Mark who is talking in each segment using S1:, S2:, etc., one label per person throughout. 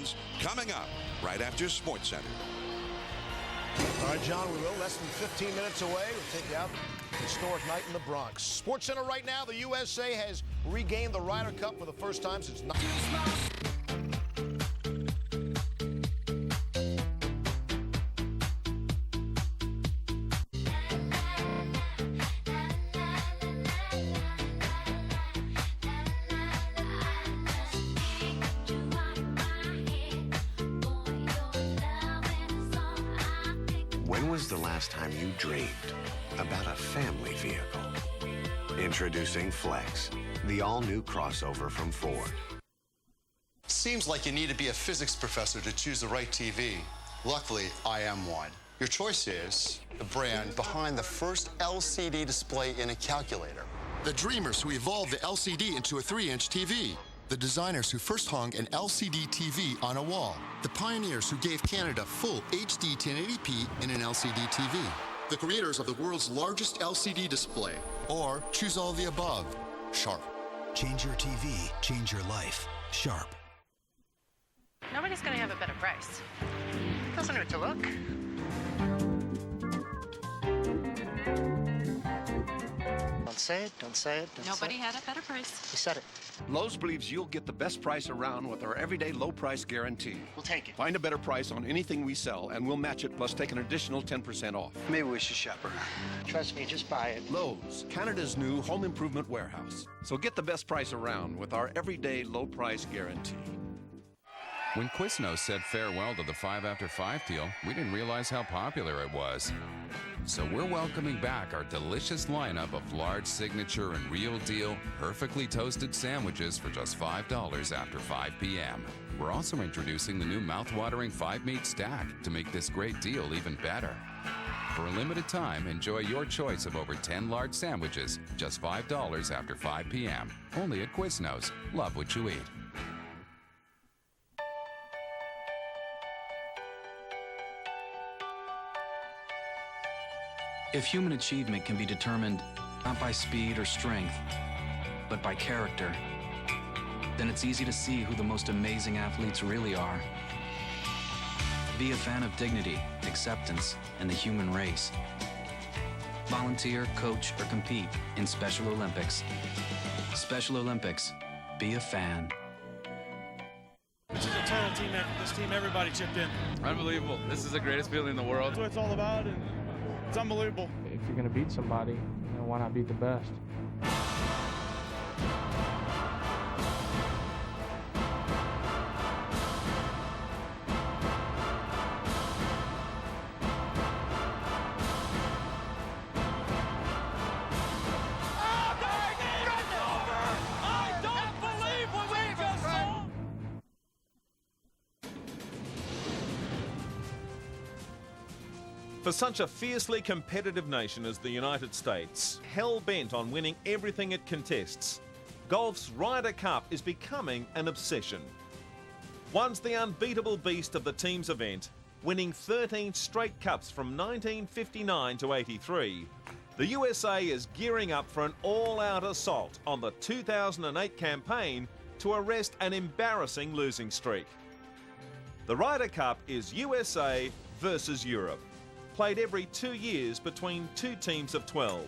S1: games coming up right after SportsCenter.
S2: All right, John, we will. Less than 15 minutes away. We'll take you out. Historic night in the Bronx. SportsCenter right now. The USA has regained the Ryder Cup for the first time since...
S3: When was the last time you dreamed about a family vehicle? Introducing Flex, the all-new crossover from Ford.
S4: Seems like you need to be a physics professor to choose the right TV. Luckily, I am one. Your choice is the brand behind the first LCD display in a calculator. The dreamers who evolved the LCD into a 3-inch TV. The designers who first hung an LCD TV on a wall. The pioneers who gave Canada full HD 1080p in an LCD TV. The creators of the world's largest LCD display. Or choose all of the above. Sharp.
S5: Change your TV, change your life. Sharp.
S6: Nobody's gonna have a better price.
S7: Doesn't hurt to look. Don't say it, don't say it.
S6: Nobody had a better price.
S7: You said it.
S8: Lowe's believes you'll get the best price around with our everyday low price guarantee.
S7: We'll take it.
S8: Find a better price on anything we sell, and we'll match it plus take an additional 10% off.
S7: Maybe we should shop around. Trust me, just buy it.
S8: Lowe's, Canada's new home improvement warehouse. So get the best price around with our everyday low price guarantee.
S9: When Quiznos said farewell to the 5 after 5 deal, we didn't realize how popular it was. So we're welcoming back our delicious lineup of large signature and real deal, perfectly toasted sandwiches for just $5 after 5 p.m. We're also introducing the new mouth-watering 5-meat stack to make this great deal even better. For a limited time, enjoy your choice of over 10 large sandwiches, just $5 after 5 p.m. Only at Quiznos. Love what you eat.
S10: If human achievement can be determined not by speed or strength, but by character, then it's easy to see who the most amazing athletes really are. Be a fan of dignity, acceptance, and the human race. Volunteer, coach, or compete in Special Olympics. Special Olympics. Be a fan.
S11: This is a total team effort. This team, everybody chipped in.
S12: Unbelievable. This is the greatest feeling in the world.
S11: That's what it's all about, and it's unbelievable.
S13: If you're going to beat somebody, why not beat the best?
S14: For such a fiercely competitive nation as the United States, hell-bent on winning everything it contests, golf's Ryder Cup is becoming an obsession. Once the unbeatable beast of the team's event, winning 13 straight cups from 1959 to 83, the USA is gearing up for an all-out assault on the 2008 campaign to arrest an embarrassing losing streak. The Ryder Cup is USA versus Europe, played every 2 years between two teams of 12,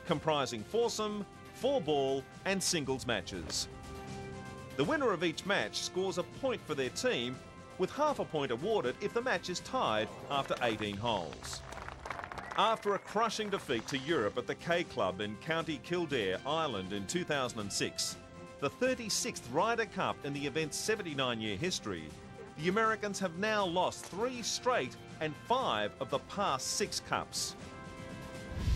S14: comprising foursome, four-ball and singles matches. The winner of each match scores a point for their team, with half a point awarded if the match is tied after 18 holes. After a crushing defeat to Europe at the K Club in County Kildare, Ireland in 2006, the 36th Ryder Cup in the event's 79-year history, the Americans have now lost 3 straight and 5 of the past 6 cups.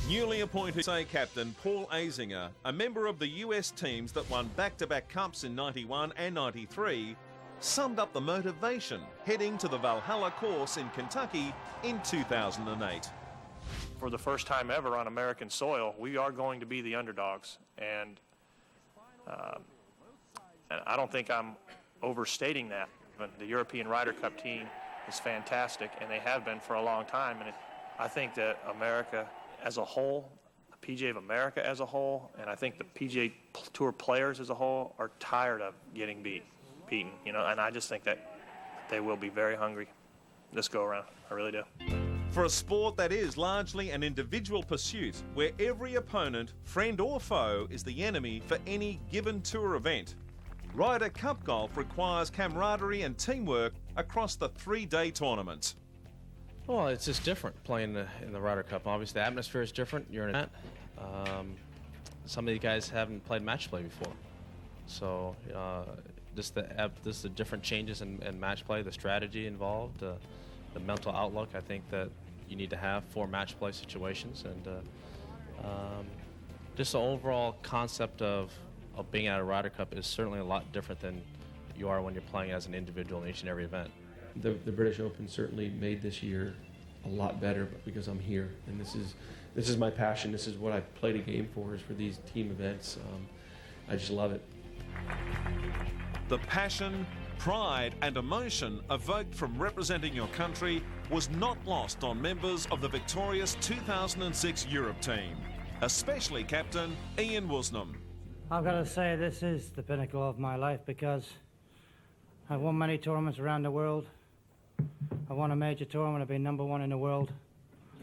S14: Newly appointed USA captain Paul Azinger, a member of the US teams that won back-to-back cups in 91 and 93, summed up the motivation heading to the Valhalla course in Kentucky in 2008.
S11: For the first time ever on American soil, we are going to be the underdogs, and I don't think I'm overstating that. The European Ryder Cup team is fantastic, and they have been for a long time. And I think that America as a whole, the PGA of America as a whole, and I think the PGA Tour players as a whole are tired of getting beaten. And I just think that they will be very hungry this go around. I really do.
S14: For a sport that is largely an individual pursuit, where every opponent, friend or foe, is the enemy for any given tour event, Ryder Cup golf requires camaraderie and teamwork across the 3-day tournament.
S13: Well, it's just different playing in the Ryder Cup. Obviously, the atmosphere is different. You're in it. Some of you guys haven't played match play before. So just the different changes in match play, the strategy involved, the mental outlook I think that you need to have for match play situations, and just the overall concept of being at a Ryder Cup is certainly a lot different than you are when you're playing as an individual in each and every event.
S15: The British Open certainly made this year a lot better, but because I'm here, and this is my passion. This is what I played a game for, is for these team events. I just love it.
S14: The passion, pride and emotion evoked from representing your country was not lost on members of the victorious 2006 Europe team, especially captain Ian Woosnam.
S16: I've got to say this is the pinnacle of my life, because I've won many tournaments around the world. I won a major tournament, I've been #1 in the world,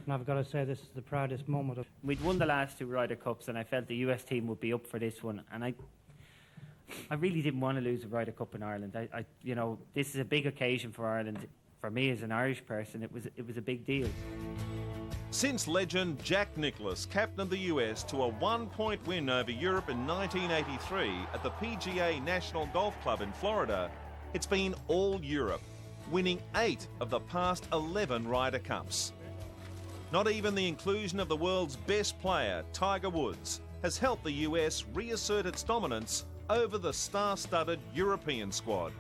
S16: and I've got to say this is the proudest moment of.
S17: We'd won the last 2 Ryder Cups, and I felt the US team would be up for this one, and I really didn't want to lose a Ryder Cup in Ireland. You know, this is a big occasion for Ireland. For me as an Irish person, it was a big deal.
S14: Since legend Jack Nicklaus captained the US to a 1-point win over Europe in 1983 at the PGA National Golf Club in Florida, it's been all Europe, winning 8 of the past 11 Ryder Cups. Not even the inclusion of the world's best player, Tiger Woods, has helped the US reassert its dominance over the star-studded European squad.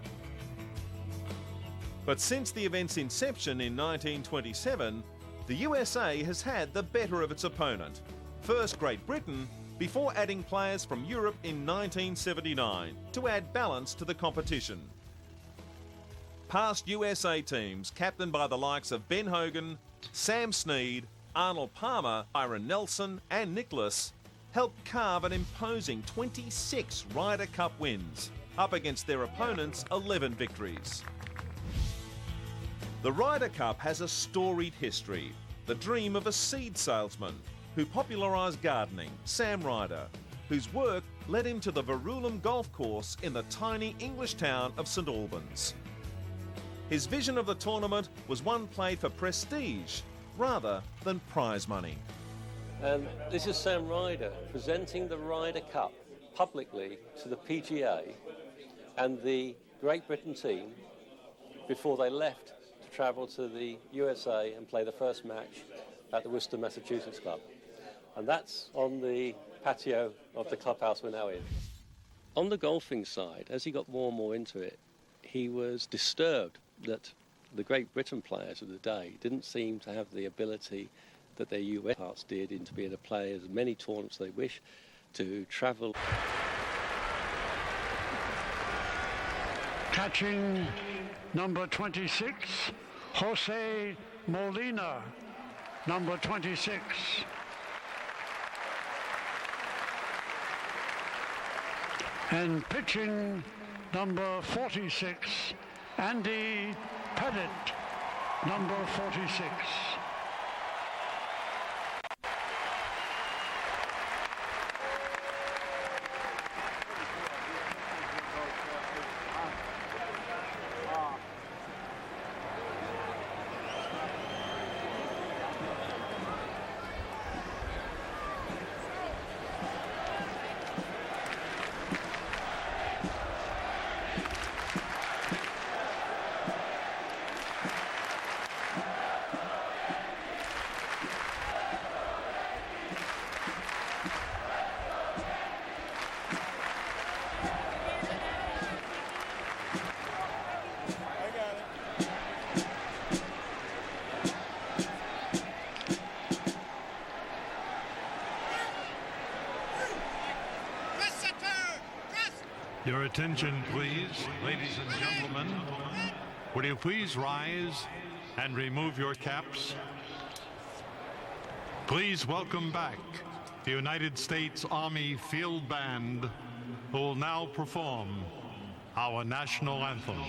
S14: But since the event's inception in 1927, the USA has had the better of its opponent. First Great Britain, before adding players from Europe in 1979 to add balance to the competition. Past USA teams, captained by the likes of Ben Hogan, Sam Snead, Arnold Palmer, Byron Nelson and Nicklaus, helped carve an imposing 26 Ryder Cup wins, up against their opponents' 11 victories. The Ryder Cup has a storied history, the dream of a seed salesman who popularised gardening, Sam Ryder, whose work led him to the Verulam golf course in the tiny English town of St Albans. His vision of the tournament was one played for prestige rather than prize money.
S18: And this is Sam Ryder presenting the Ryder Cup publicly to the PGA and the Great Britain team before they left to travel to the USA and play the first match at the Worcester, Massachusetts club. And that's on the patio of the clubhouse we're now in. On the golfing side, as he got more and more into it, he was disturbed that the Great Britain players of the day didn't seem to have the ability that their US parts did into being able to play as many tournaments they wish, to travel.
S19: Catching number 26, Jose Molina, number 26. And pitching number 46, Andy Pettit, number 46.
S20: Your attention, please, ladies and gentlemen. Would you please rise and remove your caps? Please welcome back the United States Army Field Band, who will now perform our national anthem.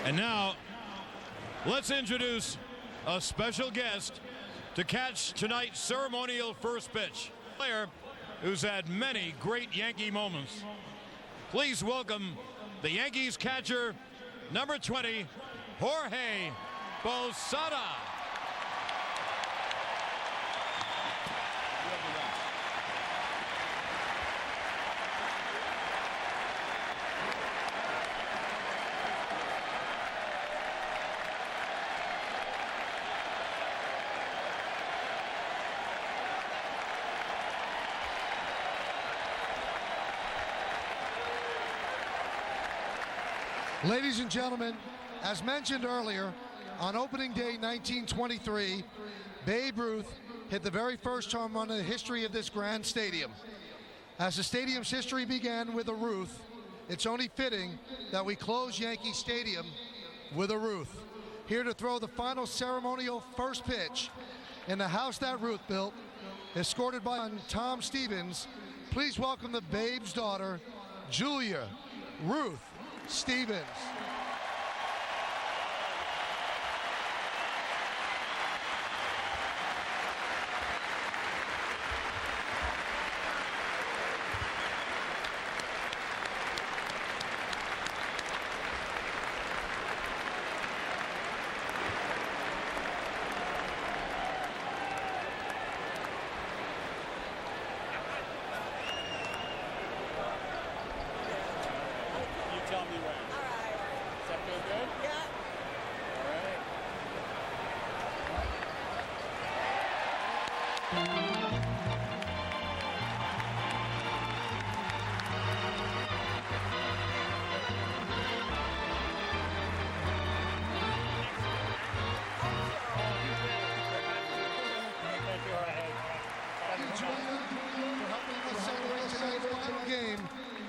S21: And now, let's introduce a special guest to catch tonight's ceremonial first pitch. A player who's had many great Yankee moments. Please welcome the Yankees catcher, number 20, Jorge Posada.
S22: Ladies and gentlemen, as mentioned earlier, on opening day 1923, Babe Ruth hit the very first home run in the history of this grand stadium. As the stadium's history began with a Ruth, it's only fitting that we close Yankee Stadium with a Ruth. Here to throw the final ceremonial first pitch in the house that Ruth built, escorted by Tom Stevens, please welcome the Babe's daughter, Julia Ruth Stevens.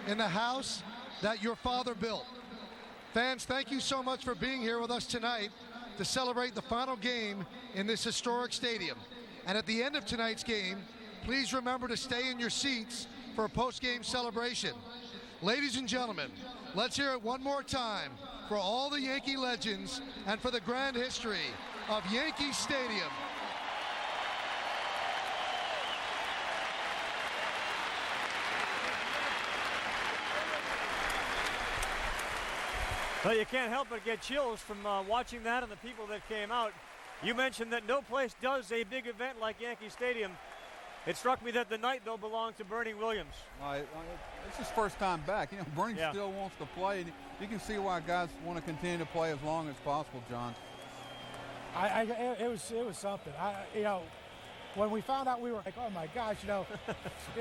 S22: In the house that your father built. Fans, thank you so much for being here with us tonight to celebrate the final game in this historic stadium. And at the end of tonight's game, please remember to stay in your seats for a post-game celebration. Ladies and gentlemen, let's hear it one more time for all the Yankee legends and for the grand history of Yankee Stadium.
S23: Well, you can't help but get chills from watching that and the people that came out.
S1: You mentioned that no place does a big event like Yankee Stadium. It struck me that the night, though, belonged to Bernie Williams.
S2: It's his first time back. You know, Bernie still wants to play. And you can see why guys want to continue to play as long as possible, John.
S23: It was something. When we found out, we were like, oh my gosh,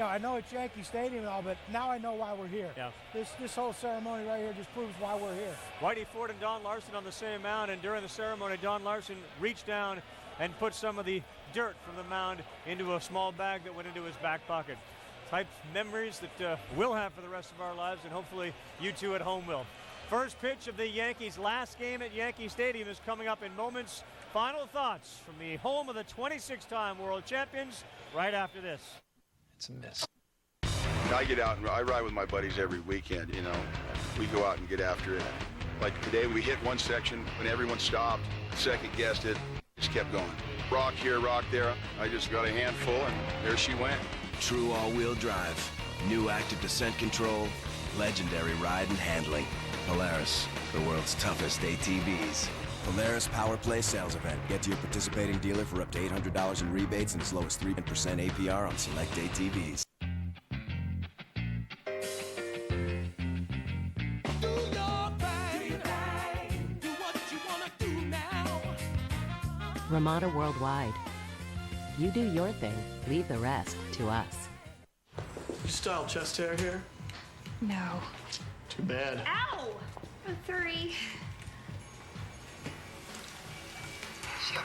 S23: I know it's Yankee Stadium and all, but now I know why we're here.
S1: Yeah.
S23: This whole ceremony right here just proves why we're here.
S1: Whitey Ford and Don Larson on the same mound, and during the ceremony, Don Larson reached down and put some of the dirt from the mound into a small bag that went into his back pocket. Type memories that we'll have for the rest of our lives, and hopefully you two at home will. First pitch of the Yankees' last game at Yankee Stadium is coming up in moments. Final thoughts from the home of the 26-time world champions right after this.
S13: It's a miss.
S24: I get out and I ride with my buddies every weekend, We go out and get after it. Like today we hit one section when everyone stopped, second guessed it, just kept going. Rock here, rock there. I just got a handful and there she went.
S25: True all-wheel drive, new active descent control, legendary ride and handling. Polaris, the world's toughest ATVs. Polaris Power Play sales event. Get to your participating dealer for up to $800 in rebates and as low as 3% APR on select ATVs.
S26: Ramada Worldwide. You do your thing. Leave the rest to us.
S27: You style chest hair here?
S28: No.
S27: Too bad.
S28: Ow! A 3. Excuse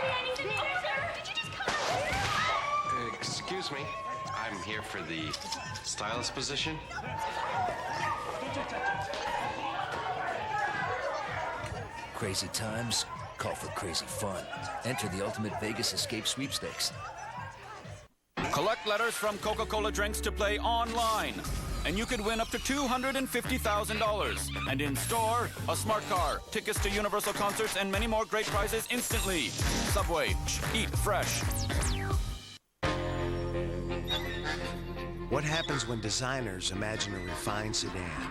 S28: me, I need an answer. Did you just come up here?
S29: Excuse me. I'm here for the stylist position.
S25: Crazy times call for crazy fun. Enter the Ultimate Vegas Escape Sweepstakes.
S30: Collect letters from Coca-Cola drinks to play online. And you could win up to $250,000. And in store, a smart car, tickets to Universal concerts, and many more great prizes instantly. Subway, eat fresh.
S3: What happens when designers imagine a refined sedan?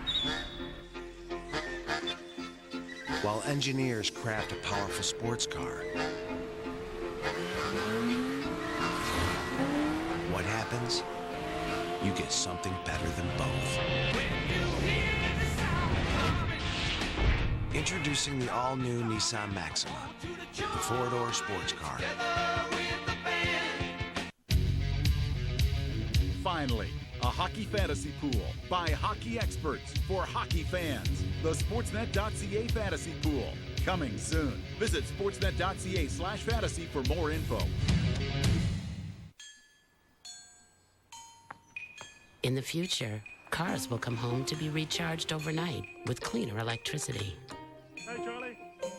S3: While engineers craft a powerful sports car. What happens? You get something better than both. Introducing the all-new Nissan Maxima, the four-door sports car.
S31: Finally, a hockey fantasy pool by hockey experts for hockey fans. The Sportsnet.ca fantasy pool, coming soon. Visit sportsnet.ca/fantasy for more info.
S26: In the future, cars will come home to be recharged overnight with cleaner electricity.
S27: Hey, Charlie.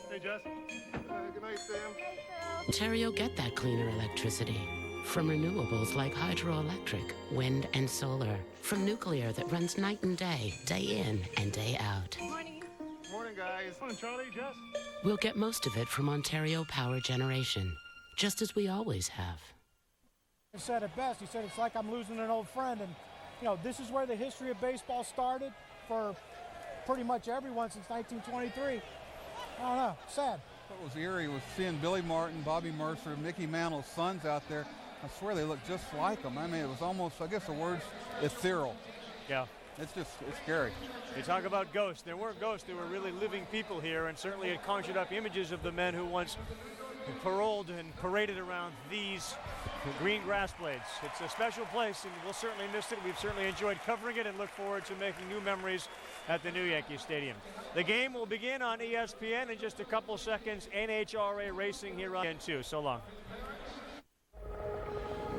S27: Hey, Jess. Good night, Sam.
S26: Ontario get that cleaner electricity from renewables like hydroelectric, wind, and solar. From nuclear that runs night and day in and day out.
S27: Morning. Morning, guys. Morning, Charlie, Jess.
S26: We'll get most of it from Ontario Power Generation, just as we always have.
S23: He said it best. He said it's like I'm losing an old friend, and this is where the history of baseball started for pretty much everyone since 1923. I don't know, sad.
S2: What was eerie was seeing Billy Martin, Bobby Mercer, Mickey Mantle's sons out there. I swear they look just like them. I mean, it was almost, I guess the word's ethereal.
S1: Yeah.
S2: It's scary.
S1: You talk about ghosts. There weren't ghosts. There were really living people here, and certainly it conjured up images of the men who once paroled and paraded around these green grass blades. It's a special place, and we'll certainly miss it. We've certainly enjoyed covering it and look forward to making new memories at the new Yankee Stadium. The game will begin on ESPN in just a couple seconds. NHRA racing here on N2. So long.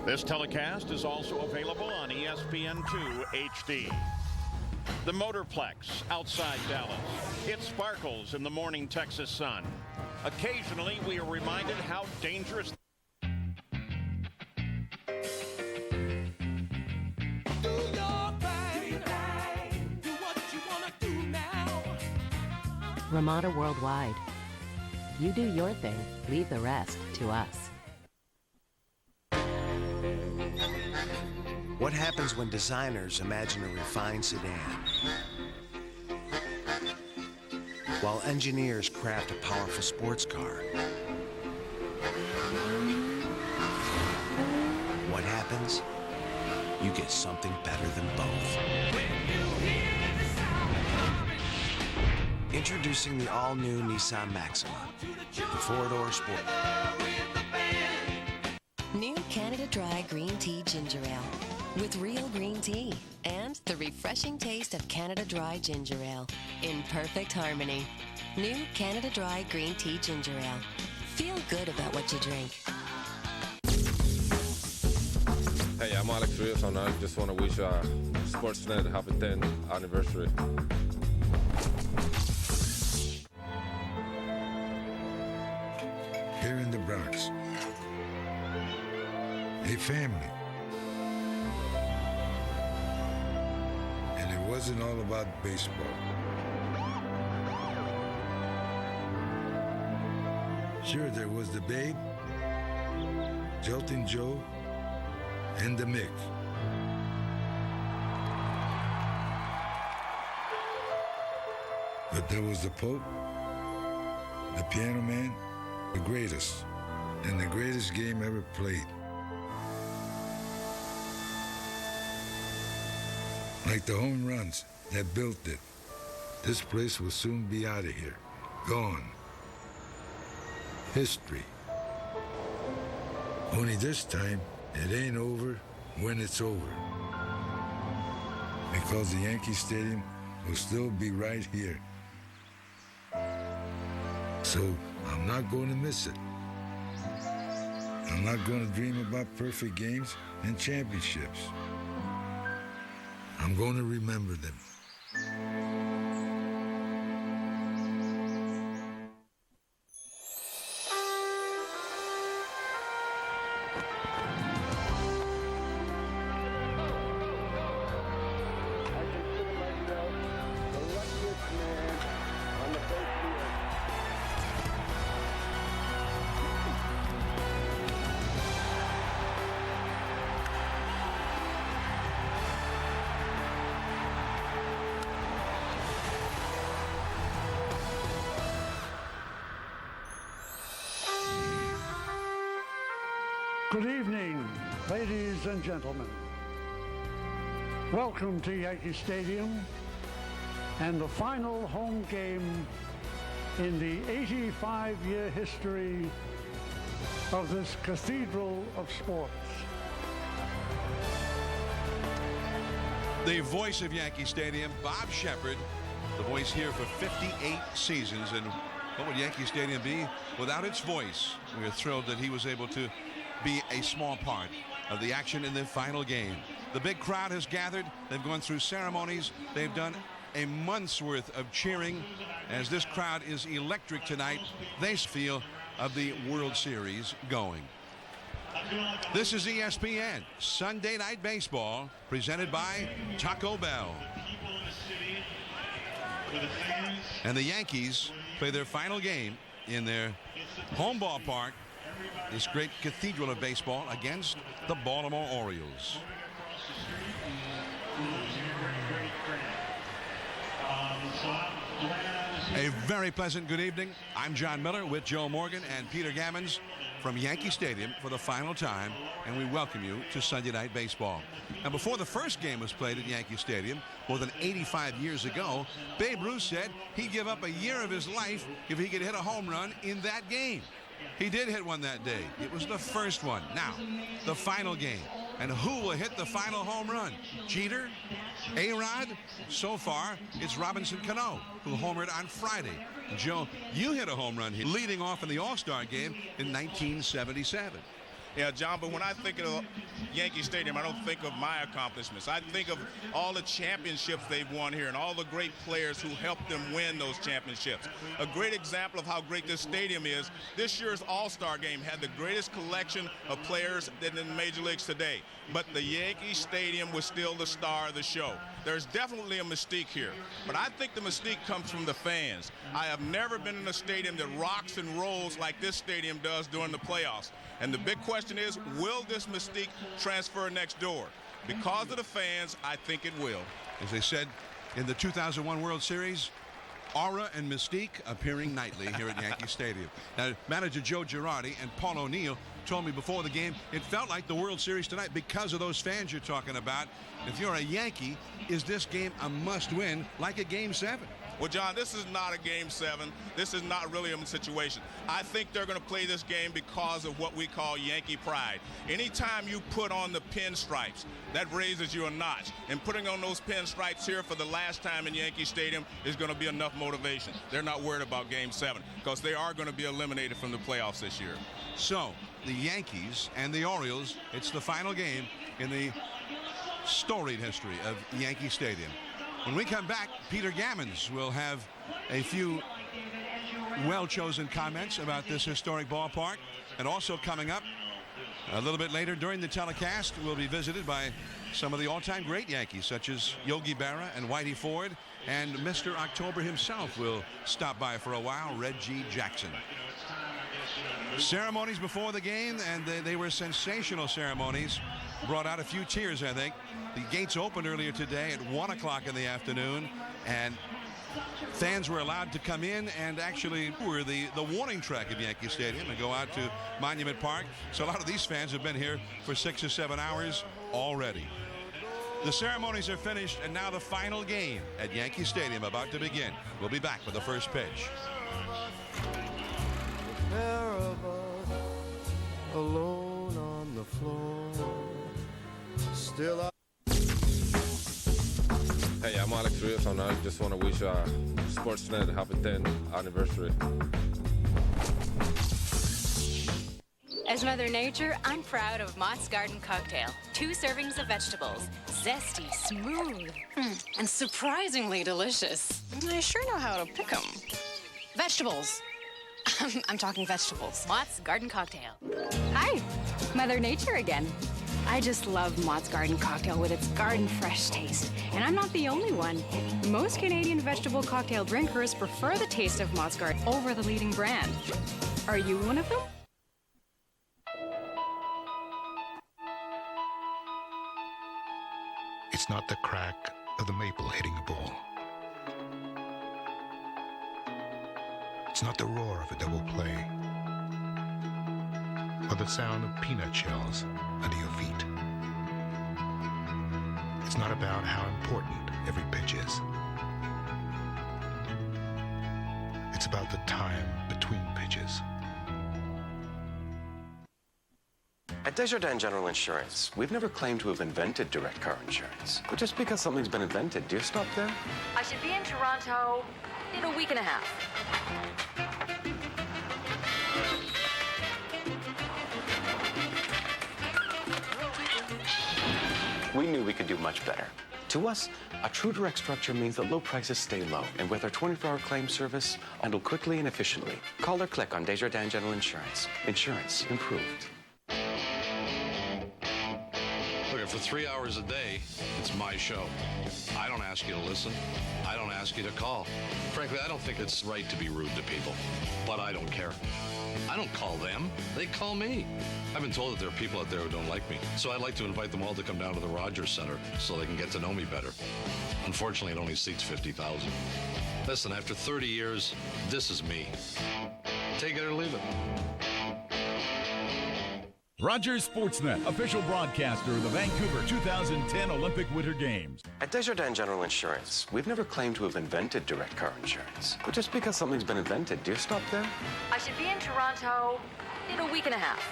S21: This telecast is also available on ESPN2 HD. The Motorplex outside Dallas. It sparkles in the morning Texas sun. Occasionally, we are reminded how dangerous
S26: Ramada Worldwide. You do your thing. Leave the rest to us.
S3: What happens when designers imagine a refined sedan? while engineers craft a powerful sports car. What happens? You get something better than both. Introducing the all-new Nissan Maxima, the four-door sport.
S4: New Canada Dry Green Tea Ginger Ale with real green tea and the refreshing taste of Canada Dry Ginger Ale in perfect harmony. New Canada Dry Green Tea Ginger Ale. Feel good about what you drink.
S5: Hey, I'm Alex Rios, and I just want to wish Sportsnet a happy 10th anniversary.
S6: Here in the Bronx, a family. And it wasn't all about baseball. Sure, there was the Babe, Joltin' Joe, and the Mick. But there was the Pope, the Piano Man, the greatest, and the greatest game ever played. Like the home runs that built it, this place will soon be out of here, gone. History. Only this time, it ain't over when it's over. Because the Yankee Stadium will still be right here. So I'm not going to miss it. I'm not going to dream about perfect games and championships. I'm going to remember them.
S19: Good evening, ladies and gentlemen. Welcome to Yankee Stadium and the final home game in the 85-year history of this cathedral of sports.
S7: The voice of Yankee Stadium, Bob Shepard, the voice here for 58 seasons. And what would Yankee Stadium be without its voice? We are thrilled that he was able to be a small part of the action in the final game. The big crowd has gathered. They've gone through ceremonies. They've done a month's worth of cheering as this crowd is electric tonight. They feel of the World Series going. This is ESPN Sunday Night Baseball, presented by Taco Bell. And the Yankees play their final game in their home ballpark, this great cathedral of baseball, against the Baltimore Orioles. A very pleasant good evening. I'm John Miller with Joe Morgan and Peter Gammons from Yankee Stadium for the final time, and we welcome you to Sunday Night Baseball. Now, before the first game was played at Yankee Stadium more than 85 years ago, Babe Ruth said he'd give up a year of his life if he could hit a home run in that game. He did hit one that day. It was the first one. Now, the final game. And who will hit the final home run? Jeter? A-Rod? So far, it's Robinson Cano, who homered on Friday. Joe, you hit a home run here, leading off in the All-Star game in 1977.
S8: Yeah, John, but when I think of Yankee Stadium, I don't think of my accomplishments. I think of all the championships they've won here and all the great players who helped them win those championships. A great example of how great this stadium is, this year's All-Star game had the greatest collection of players than in the major leagues today. But the Yankee Stadium was still the star of the show. There's definitely a mystique here, but I think the mystique comes from the fans. I have never been in a stadium that rocks and rolls like this stadium does during the playoffs. And the big question is, will this mystique transfer next door? Because of the fans, I think it will.
S7: As they said in the 2001 World Series, aura and mystique appearing nightly here at Yankee Stadium. Now, manager Joe Girardi and Paul O'Neill told me before the game it felt like the World Series tonight because of those fans you're talking about. If you're a Yankee, is this game a must-win like a Game 7?
S8: Well, John, this is not a Game 7. This is not really a situation. I think they're going to play this game because of what we call Yankee pride. Anytime you put on the pinstripes, that raises you a notch. And putting on those pinstripes here for the last time in Yankee Stadium is going to be enough motivation. They're not worried about Game 7 because they are going to be eliminated from the playoffs this year.
S7: So, the Yankees and the Orioles, it's the final game in the storied history of Yankee Stadium. When we come back, Peter Gammons will have a few well-chosen comments about this historic ballpark. And also coming up a little bit later during the telecast, we'll be visited by some of the all-time great Yankees, such as Yogi Berra and Whitey Ford. And Mr. October himself will stop by for a while, Reggie Jackson. Ceremonies before the game, and they were sensational ceremonies. Brought out a few tears, I think. The gates opened earlier today at 1 o'clock in the afternoon, and fans were allowed to come in and actually tour the warning track of Yankee Stadium and go out to Monument Park. So a lot of these fans have been here for 6 or 7 hours already. The ceremonies are finished, and now the final game at Yankee Stadium about to begin. We'll be back with the first pitch.
S9: Pair of us alone on the floor. Still
S5: Hey, I'm Alex Rios, and I just want to wish Sportsnet a happy 10th anniversary.
S10: As Mother Nature, I'm proud of Mott's Garden Cocktail. 2 servings of vegetables. Zesty, smooth, and surprisingly delicious. I sure know how to pick them. Vegetables. I'm talking vegetables. Mott's Garden Cocktail.
S11: Hi, Mother Nature again. I just love Mott's Garden Cocktail with its garden fresh taste. And I'm not the only one. Most Canadian vegetable cocktail drinkers prefer the taste of Mott's Garden over the leading brand. Are you one of them?
S12: It's not the crack of the maple hitting a ball. It's not the roar of a double play, or the sound of peanut shells under your feet. It's not about how important every pitch is. It's about the time between pitches.
S29: At Desjardins General Insurance, we've never claimed to have invented direct car insurance. But just because something's been invented, do you stop there?
S11: I should be in Toronto in a week and a half.
S29: We knew we could do much better. To us, a true direct structure means that low prices stay low, and with our 24-hour claim service, handled quickly and efficiently. Call or click on Desjardins General Insurance. Insurance improved.
S14: Look, for 3 hours a day, it's my show. I don't ask you to listen. I don't ask you to call. Frankly, I don't think it's right to be rude to people, but I don't care. I don't call them. They call me. I've been told that there are people out there who don't like me, so I'd like to invite them all to come down to the Rogers Center so they can get to know me better. Unfortunately, it only seats 50,000. Listen, after 30 years, this is me. Take it or leave it.
S15: Rogers Sportsnet, official broadcaster of the Vancouver 2010 Olympic Winter Games.
S29: At Desjardins General Insurance, we've never claimed to have invented direct car insurance. But just because something's been invented, do you stop there?
S11: I should be in Toronto in a week and a half.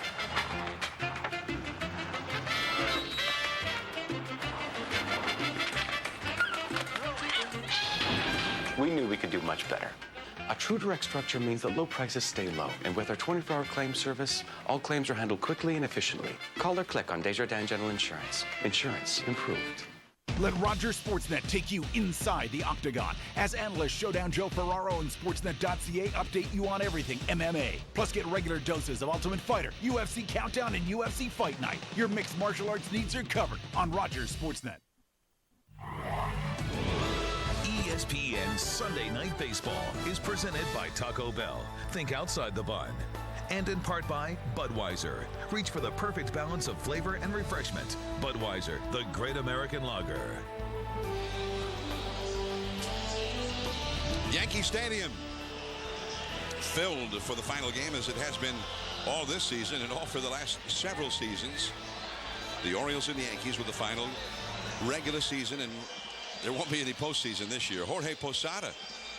S29: We knew we could do much better. A true direct structure means that low prices stay low, and with our 24-hour claim service, all claims are handled quickly and efficiently. Call or click on Desjardins General Insurance. Insurance improved.
S31: Let Rogers Sportsnet take you inside the octagon as analysts Showdown Joe Ferraro and Sportsnet.ca update you on everything MMA. Plus, get regular doses of Ultimate Fighter, UFC Countdown, and UFC Fight Night. Your mixed martial arts needs are covered on Rogers Sportsnet.
S16: ESPN Sunday Night Baseball is presented by Taco Bell. Think outside the bun. And in part by Budweiser. Reach for the perfect balance of flavor and refreshment. Budweiser, the great American lager.
S7: Yankee Stadium filled for the final game, as it has been all this season and all for the last several seasons. The Orioles and the Yankees with the final regular season, and there won't be any postseason this year. Jorge Posada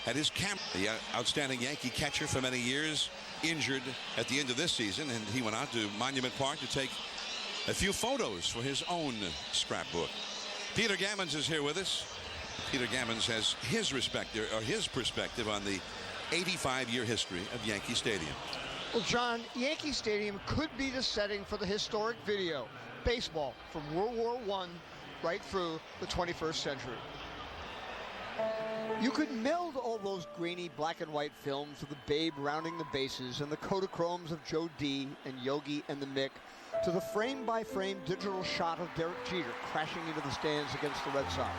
S7: had his camp, the outstanding Yankee catcher for many years, injured at the end of this season, and he went out to Monument Park to take a few photos for his own scrapbook. Peter Gammons is here with us. Peter Gammons has his perspective on the 85-year history of Yankee Stadium.
S13: Well, John, Yankee Stadium could be the setting for the historic video, baseball from World War I right through the 21st century. You could meld all those grainy black and white films of the Babe rounding the bases and the Kodachromes of Joe D. and Yogi and the Mick to the frame-by-frame digital shot of Derek Jeter crashing into the stands against the Red Sox.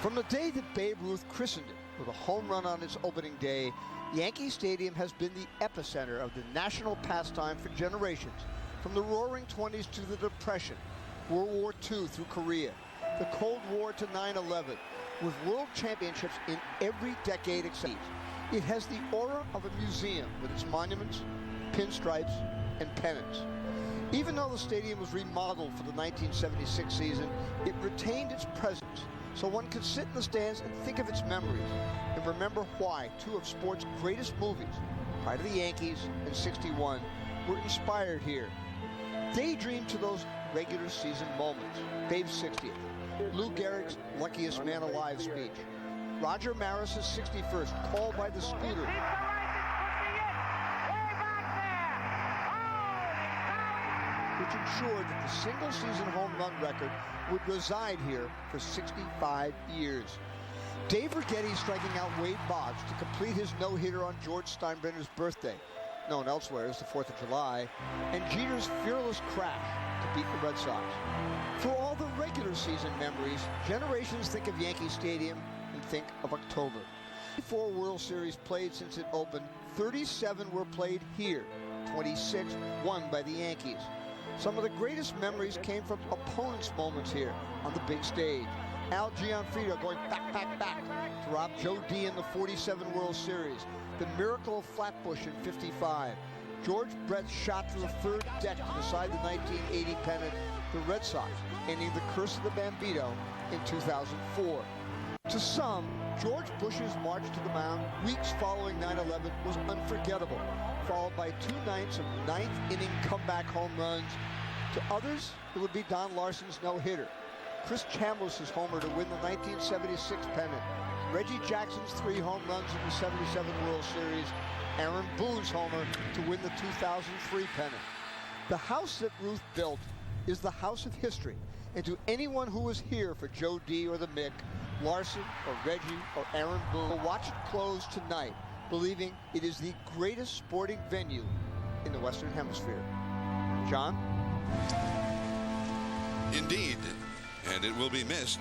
S13: From the day that Babe Ruth christened it with a home run on its opening day, Yankee Stadium has been the epicenter of the national pastime for generations, from the Roaring 20s to the Depression, World War II through Korea, the Cold War to 9/11, with world championships in every decade except. It has the aura of a museum with its monuments, pinstripes, and pennants. Even though the stadium was remodeled for the 1976 season, it retained its presence, so one could sit in the stands and think of its memories and remember why two of sport's greatest movies, Pride of the Yankees and 61, were inspired here. Daydream to those regular season moments. Babe's 60th, Lou Gehrig's Luckiest Man Alive speech, Roger Maris's 61st, called by the scooter, which ensured that the single-season home run record would reside here for 65 years. Dave Righetti striking out Wade Boggs to complete his no-hitter on George Steinbrenner's birthday, known elsewhere as the 4th of July, and Jeter's fearless crash to beat the Red Sox. For all the regular season memories, generations think of Yankee Stadium and think of October. 4 World Series played since it opened, 37 were played here, 26 won by the Yankees. Some of the greatest memories came from opponents' moments here on the big stage. Al Gianfrido going back to rob Joe D in the 47 World Series. The miracle of Flatbush in 55. George Brett's shot to the third deck to decide the 1980 pennant. The Red Sox ending the curse of the Bambino in 2004. To some, George Bush's march to the mound weeks following 9/11 was unforgettable, followed by 2 nights of ninth-inning comeback home runs. To others, it would be Don Larson's no-hitter, Chris Chambliss's homer to win the 1976 pennant, Reggie Jackson's 3 home runs in the 77 World Series, Aaron Boone's homer to win the 2003 pennant. The house that Ruth built is the house of history, and to anyone who was here for Joe D or the Mick, Larson or Reggie or Aaron Boone will watch it close tonight, believing it is the greatest sporting venue in the Western Hemisphere. John?
S7: Indeed, and it will be missed.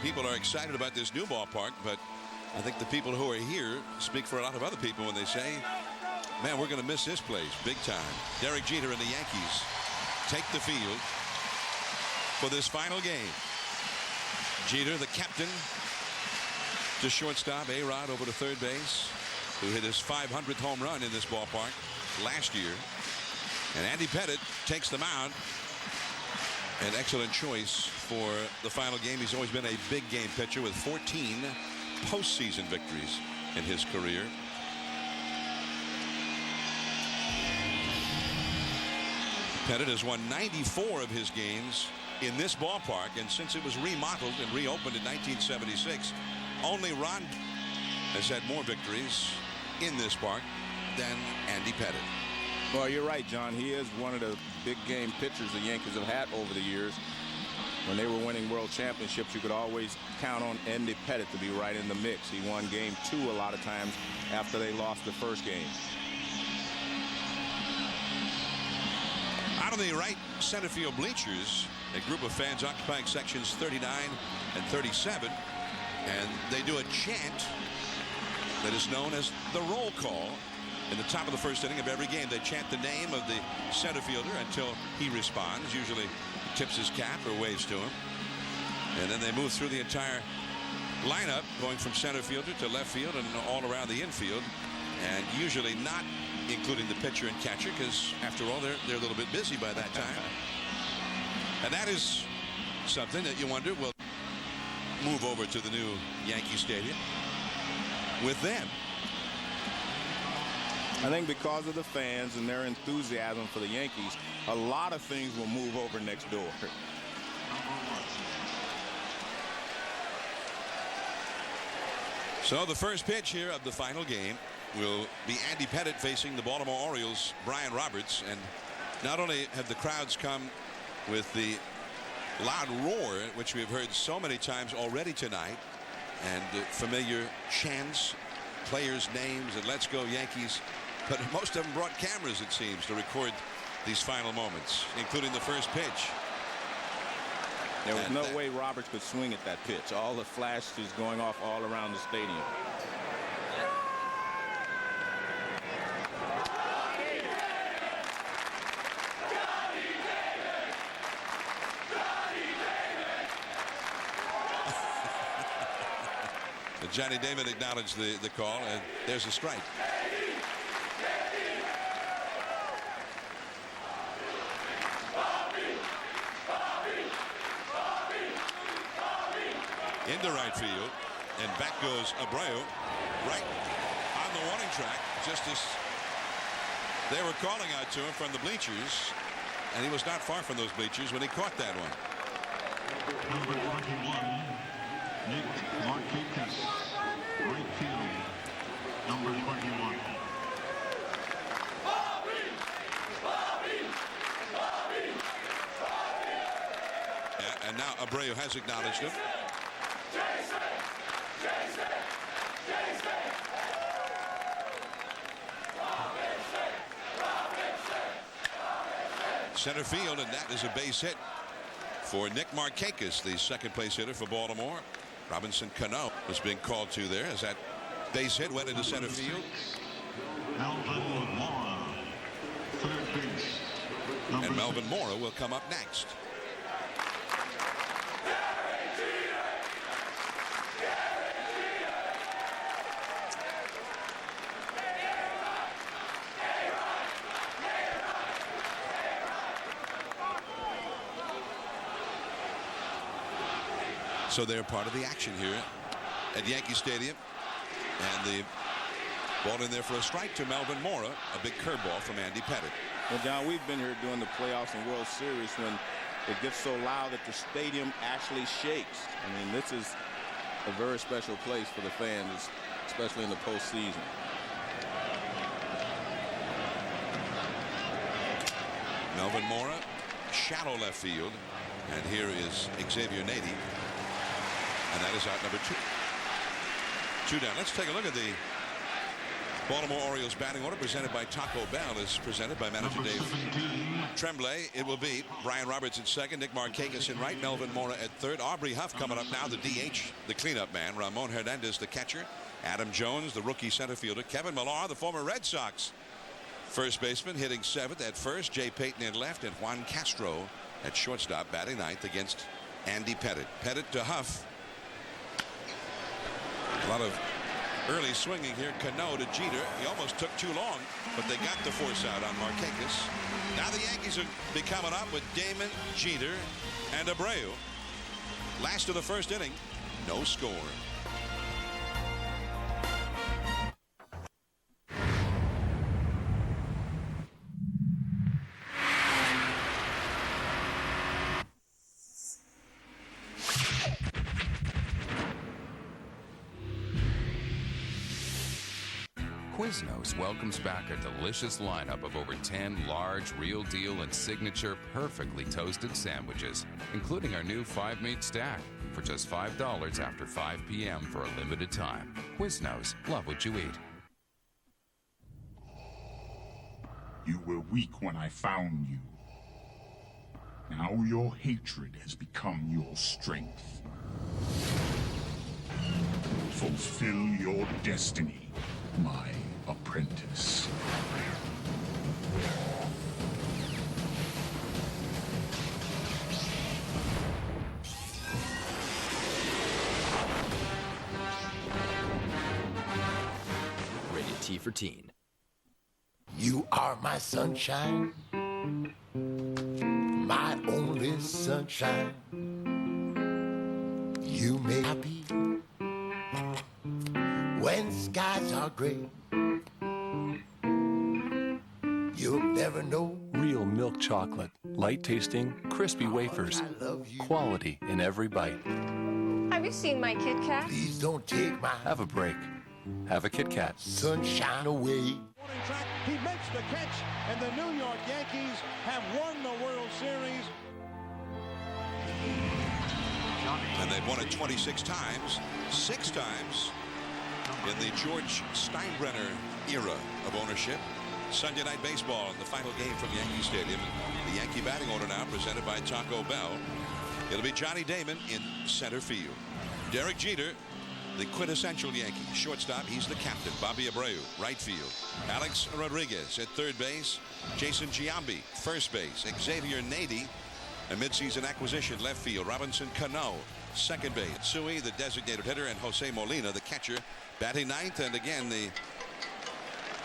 S7: People are excited about this new ballpark, but I think the people who are here speak for a lot of other people when they say, man, we're going to miss this place big time. Derek Jeter and the Yankees take the field for this final game. Jeter, the captain, to shortstop, A-Rod over to third base, who hit his 500th home run in this ballpark last year. And Andy Pettitte takes the mound. An excellent choice for the final game. He's always been a big game pitcher with 14 postseason victories in his career. Pettitte has won 94 of his games in this ballpark, and since it was remodeled and reopened in 1976, only Ron has had more victories in this park than Andy Pettitte.
S8: Well, you're right, John. He is one of the big game pitchers the Yankees have had over the years. When they were winning world championships, you could always count on Andy Pettitte to be right in the mix. He won game 2 a lot of times after they lost the first game.
S7: Out of the right center field bleachers, a group of fans occupying sections 39 and 37, and they do a chant that is known as the roll call. In the top of the first inning of every game, they chant the name of the center fielder until he responds. Usually he tips his cap or waves to him. And then they move through the entire lineup going from center fielder to left field and all around the infield, and usually not including the pitcher and catcher because after all they're a little bit busy by that time. And that is something that you wonder will move over to the new Yankee Stadium with them.
S8: I think because of the fans and their enthusiasm for the Yankees, a lot of things will move over next door.
S7: So the first pitch here of the final game will be Andy Pettitte facing the Baltimore Orioles' Brian Roberts. And not only have the crowds come with the loud roar, which we've heard so many times already tonight, and familiar chants, players' names, and "Let's go Yankees," but most of them brought cameras, it seems, to record these final moments, including the first pitch.
S8: There was no way Roberts could swing at that pitch. All the flashes going off all around the stadium.
S7: Johnny Damon acknowledged the call, and there's a strike. Into right field, and back goes Abreu, right on the warning track, just as they were calling out to him from the bleachers, and he was not far from those bleachers when he caught that one.
S12: Number 21, Nick Markakis, right field. Number 21.
S7: And now Abreu has acknowledged him. Center field, and that is a base hit for Nick Markakis, the second place hitter for Baltimore. Robinson Cano was being called to there as that base hit went into center field.
S12: Melvin Mora, third base.
S7: And Melvin Mora will come up next. So they're part of the action here at Yankee Stadium. And the ball in there for a strike to Melvin Mora. A big curveball from Andy Pettitte.
S8: Well, John, we've been here doing the playoffs and World Series when it gets so loud that the stadium actually shakes. I mean, this is a very special place for the fans, especially in the postseason.
S7: Melvin Mora, shallow left field. And here is Xavier Nady. And that is out number 2. 2 down. Let's take a look at the Baltimore Orioles batting order presented by Taco Bell. Is presented by manager Dave Tremblay. It will be Brian Roberts at second, Nick Markakis in right, Melvin Mora at third, Aubrey Huff coming up now, the DH, the cleanup man, Ramon Hernandez, the catcher, Adam Jones, the rookie center fielder, Kevin Millar, the former Red Sox first baseman, hitting 7th at first, Jay Payton in left, and Juan Castro at shortstop batting 9th against Andy Pettitte. Pettitte to Huff. A lot of early swinging here. Cano to Jeter. He almost took too long, but they got the force out on Markakis. Now the Yankees will be coming up with Damon, Jeter, and Abreu. Last of the first inning, no score.
S2: Quiznos welcomes back a delicious lineup of over 10 large, real deal, and signature perfectly toasted sandwiches, including our new 5-meat stack for just $5 after 5 p.m. for a limited time. Quiznos, love what you eat.
S12: You were weak when I found you. Now your hatred has become your strength. Fulfill your destiny, my apprentice.
S1: T for teen.
S17: You are my sunshine, my only sunshine. You make me happy when skies are gray. You'll never know.
S18: Real milk chocolate, light tasting, crispy wafers, quality in every bite.
S20: Have you seen my Kit Kat?
S17: Please don't take my
S18: Have a break. Have a Kit Kat.
S17: sunshine away.
S22: He makes the catch, and the New York Yankees have won the World Series.
S7: And they've won it 26 times, 6 times in the George Steinbrenner era of ownership. Sunday Night Baseball in the final game from Yankee Stadium. The Yankee batting order now presented by Taco Bell. It'll be Johnny Damon in center field. Derek Jeter, the quintessential Yankee. Shortstop, he's the captain. Bobby Abreu, right field. Alex Rodriguez at third base. Jason Giambi, first base. Xavier Nady, a midseason acquisition, left field. Robinson Cano, second base. Sui, the designated hitter, and Jose Molina, the catcher, batting ninth. And again, the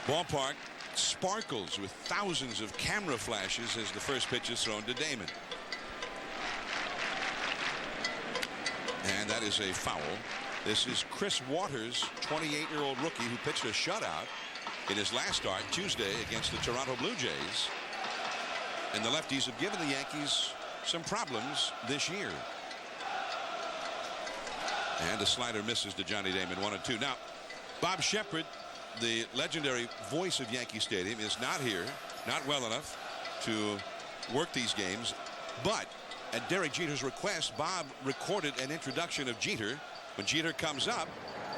S7: ballpark sparkles with thousands of camera flashes as the first pitch is thrown to Damon. And that is a foul. This is Chris Waters, 28-year-old rookie who pitched a shutout in his last start Tuesday against the Toronto Blue Jays. And the lefties have given the Yankees some problems this year. And a slider misses to Johnny Damon, 1-2. Now, Bob Shepard, the legendary voice of Yankee Stadium, is not here, not well enough to work these games. But at Derek Jeter's request, Bob recorded an introduction of Jeter. When Jeter comes up,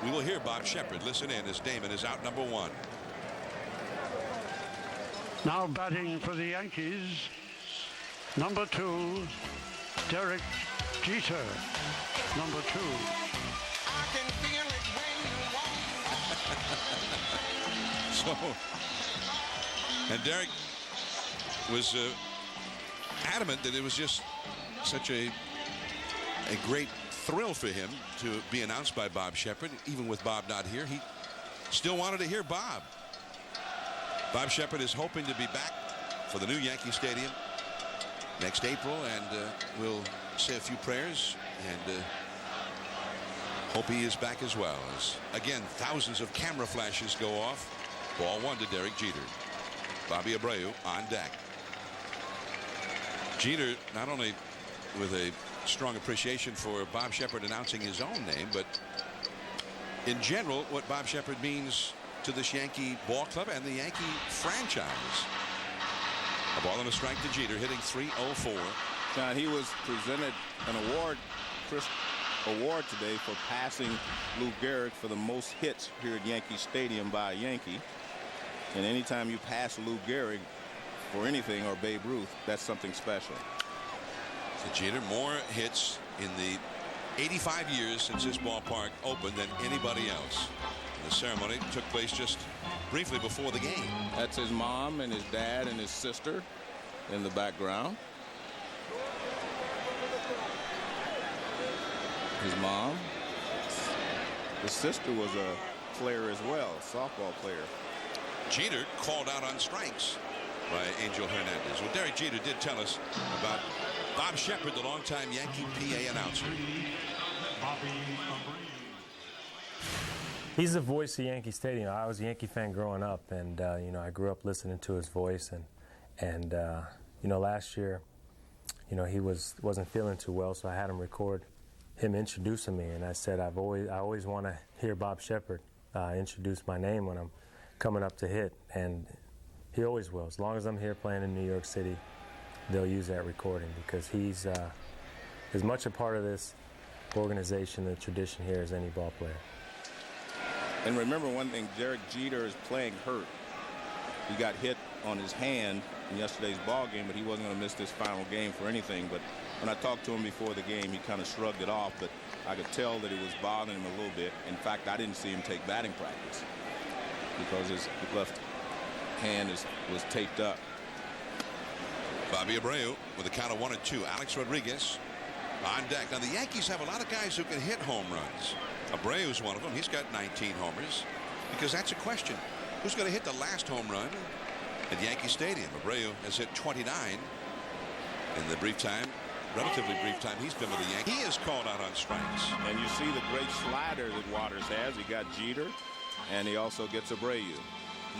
S7: we will hear Bob Shepard. Listen in as Damon is out number 1.
S19: Now batting for the Yankees, number 2, Derek Jeter. Number 2.
S7: So, and Derek was adamant that it was just such a great thrill for him to be announced by Bob Shepard. Even with Bob not here, he still wanted to hear Bob. Bob Shepard is hoping to be back for the new Yankee Stadium next April, and we'll say a few prayers and hope he is back as well. As again, thousands of camera flashes go off. Ball 1 to Derek Jeter. Bobby Abreu on deck. Jeter not only with a strong appreciation for Bob Shepard announcing his own name, but in general what Bob Shepard means to this Yankee ball club and the Yankee franchise. A ball and a strike to Jeter, hitting .304.
S8: John, he was presented an award today for passing Lou Gehrig for the most hits here at Yankee Stadium by a Yankee. And anytime you pass Lou Gehrig for anything, or Babe Ruth, that's something special.
S7: So Jeter, more hits in the 85 years since this ballpark opened than anybody else. The ceremony took place just briefly before the game.
S8: That's his mom and his dad and his sister in the background. His mom. His sister was a player as well, a softball player.
S7: Jeter called out on strikes by Angel Hernandez. Well, Derek Jeter did tell us about Bob Shepard, the longtime Yankee PA announcer.
S23: He's the voice of Yankee Stadium. I was a Yankee fan growing up, and you know, I grew up listening to his voice. And you know, last year, you know, he wasn't feeling too well, so I had him record him introducing me, and I said I always want to hear Bob Shepard introduce my name when I'm coming up to hit, and he always will. As long as I'm here playing in New York City, they'll use that recording because he's as much a part of this organization, the tradition here, as any ball player.
S8: And remember one thing, Derek Jeter is playing hurt. He got hit on his hand in yesterday's ball game, but he wasn't going to miss this final game for anything. But when I talked to him before the game, he kind of shrugged it off, but I could tell that it was bothering him a little bit. In fact, I didn't see him take batting practice because his left hand was taped up.
S7: Bobby Abreu with a count of 1-2. Alex Rodriguez on deck. Now the Yankees have a lot of guys who can hit home runs. Abreu's one of them. He's got 19 homers because that's a question. who's going to hit the last home run at Yankee Stadium. Abreu has hit 29 in the relatively brief time he's been with the Yankees. He is called out on strikes.
S8: And you see the great slider that Waters has. He got Jeter, and he also gets Abreu.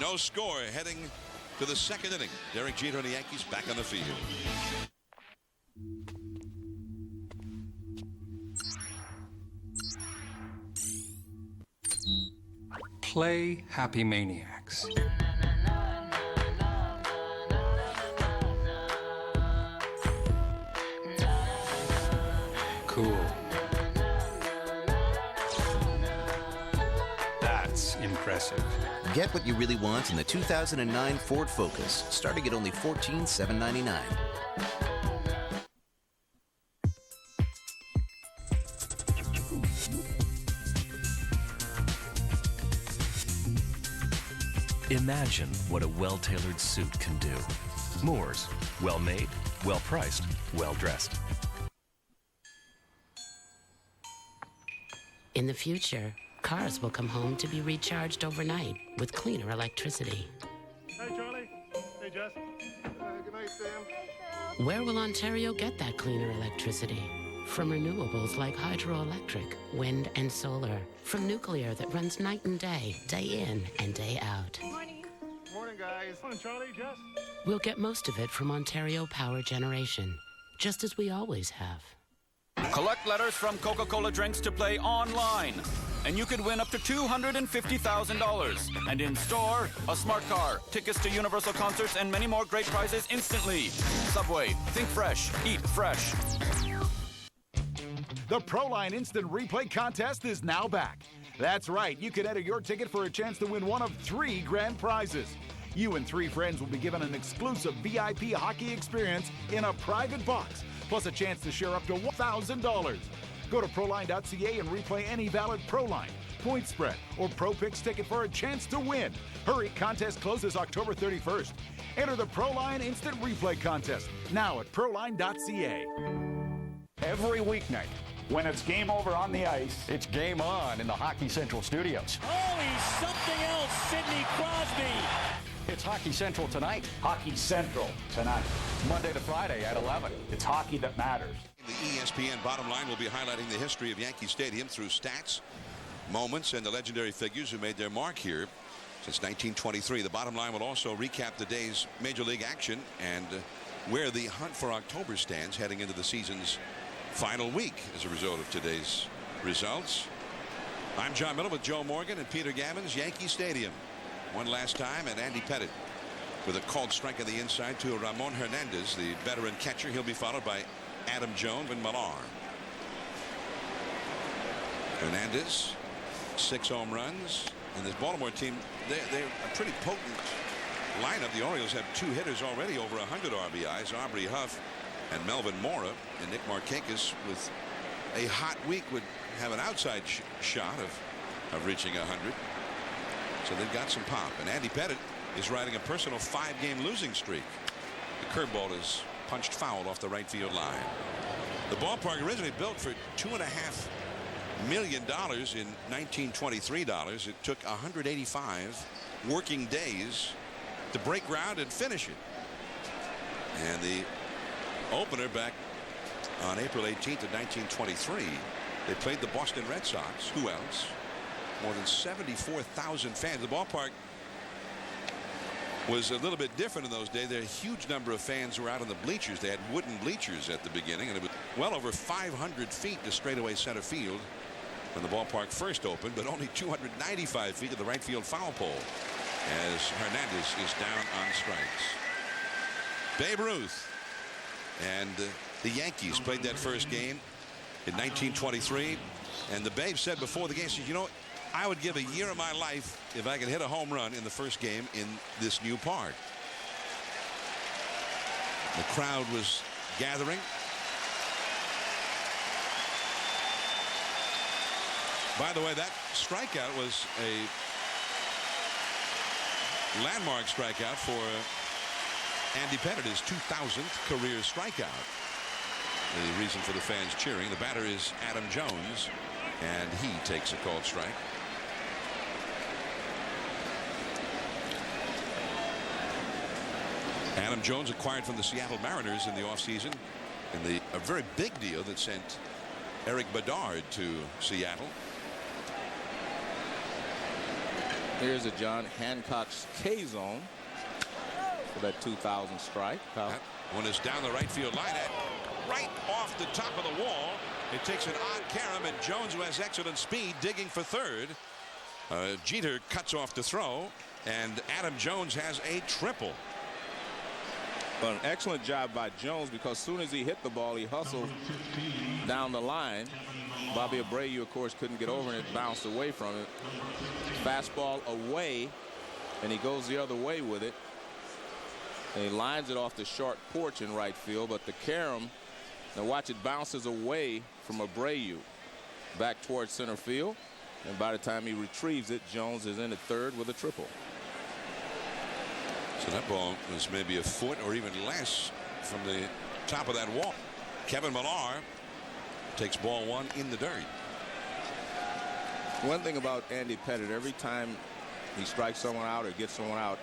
S7: No score heading to the second inning. Derek Jeter and the Yankees back on the field.
S1: Play Happy Maniacs. Cool. That's impressive.
S3: Get what you really want in the 2009 Ford Focus, starting at only $14,799.
S4: Imagine what a well-tailored suit can do. Moore's, well-made, well-priced, well-dressed.
S6: In the future, cars will come home to be recharged overnight with cleaner electricity.
S19: Hey, Charlie. Hey, Jess. Good night, Sam.
S6: Where will Ontario get that cleaner electricity? From renewables like hydroelectric, wind, and solar. From nuclear that runs night and day in and day out.
S19: Morning. Morning, guys. Morning, Charlie, Jess.
S6: We'll get most of it from Ontario Power Generation, just as we always have.
S21: Collect letters from Coca-Cola drinks to play online, and you could win up to $250,000. And in store, a smart car, tickets to Universal concerts, and many more great prizes instantly. Subway, think fresh, eat fresh.
S31: The Proline Instant Replay Contest is now back. That's right, you can enter your ticket for a chance to win one of 3 grand prizes. You and 3 friends will be given an exclusive VIP hockey experience in a private box, plus a chance to share up to $1,000. Go to Proline.ca and replay any valid Proline, point spread, or Pro Picks ticket for a chance to win. Hurry, contest closes October 31st. Enter the Proline Instant Replay Contest now at Proline.ca.
S24: Every weeknight, when it's game over on the ice, it's game on in the Hockey Central studios.
S22: Oh, he's something else, Sidney Crosby.
S24: It's Hockey Central tonight. Hockey Central tonight. Monday to Friday at 11. It's hockey that matters.
S7: The ESPN Bottom Line will be highlighting the history of Yankee Stadium through stats, moments, and the legendary figures who made their mark here since 1923. The Bottom Line will also recap the day's Major League action and where the hunt for October stands heading into the season's final week as a result of today's results. I'm John Miller with Joe Morgan and Peter Gammons. Yankee Stadium one last time, and Andy Pettitte with a called strike on the inside to Ramon Hernandez, the veteran catcher. He'll be followed by Adam Jones and Millar. Hernandez, 6 home runs, and this Baltimore team, they're a pretty potent lineup. The Orioles have 2 hitters already over 100 RBIs, Aubrey Huff and Melvin Mora, and Nick Markakis with a hot week would have an outside shot of reaching 100. So they've got some pop, and Andy Pettitte is riding a personal 5-game losing streak. The curveball is punched foul off the right field line. The ballpark originally built for $2.5 million in 1923 dollars. It took 185 working days to break ground and finish it. And the opener back on April 18th of 1923, they played the Boston Red Sox. Who else? More than 74,000 fans. The ballpark was a little bit different in those days. There were a huge number of fans who were out on the bleachers. They had wooden bleachers at the beginning, and it was well over 500 feet to straightaway center field when the ballpark first opened, but only 295 feet to the right field foul pole as Hernandez is down on strikes. Babe Ruth and the Yankees played that first game in 1923, and the Babe said before the game, said, you know, I would give a year of my life if I could hit a home run in the first game in this new park. The crowd was gathering. By the way, that strikeout was a landmark strikeout for Andy Pettitte, his 2000th career strikeout. The reason for the fans cheering. The batter is Adam Jones, and he takes a called strike. Adam Jones acquired from the Seattle Mariners in the offseason in a very big deal that sent Eric Bedard to Seattle.
S5: Here's a John Hancock's K-zone for that 2000 strike.
S7: That one is down the right field line, right off the top of the wall. It takes an odd carom, and Jones, who has excellent speed, digging for third. Jeter cuts off the throw, and Adam Jones has a triple.
S5: But an excellent job by Jones, because as soon as he hit the ball, he hustled down the line. Bobby Abreu, of course, couldn't get over, and it bounced away from it. Fastball away, and he goes the other way with it. And he lines it off the short porch in right field, but the carom, now watch, it bounces away from Abreu back towards center field. And by the time he retrieves it, Jones is in at third with a triple.
S7: So that ball was maybe a foot or even less from the top of that wall. Kevin Millar takes ball one in the dirt.
S5: One thing about Andy Pettitte, every time he strikes someone out or gets someone out,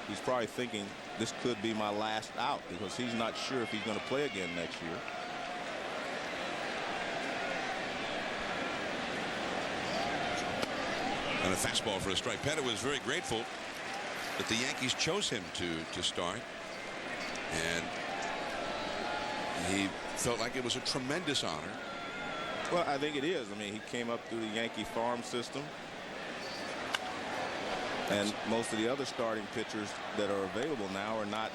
S5: he's probably thinking this could be my last out, because he's not sure if he's going to play again next year.
S7: And a fastball for a strike. Pettitte was very grateful that the Yankees chose him to start, and he felt like it was a tremendous honor.
S5: Well, I think it is. I mean, he came up through the Yankee farm system, and most of the other starting pitchers that are available now are not,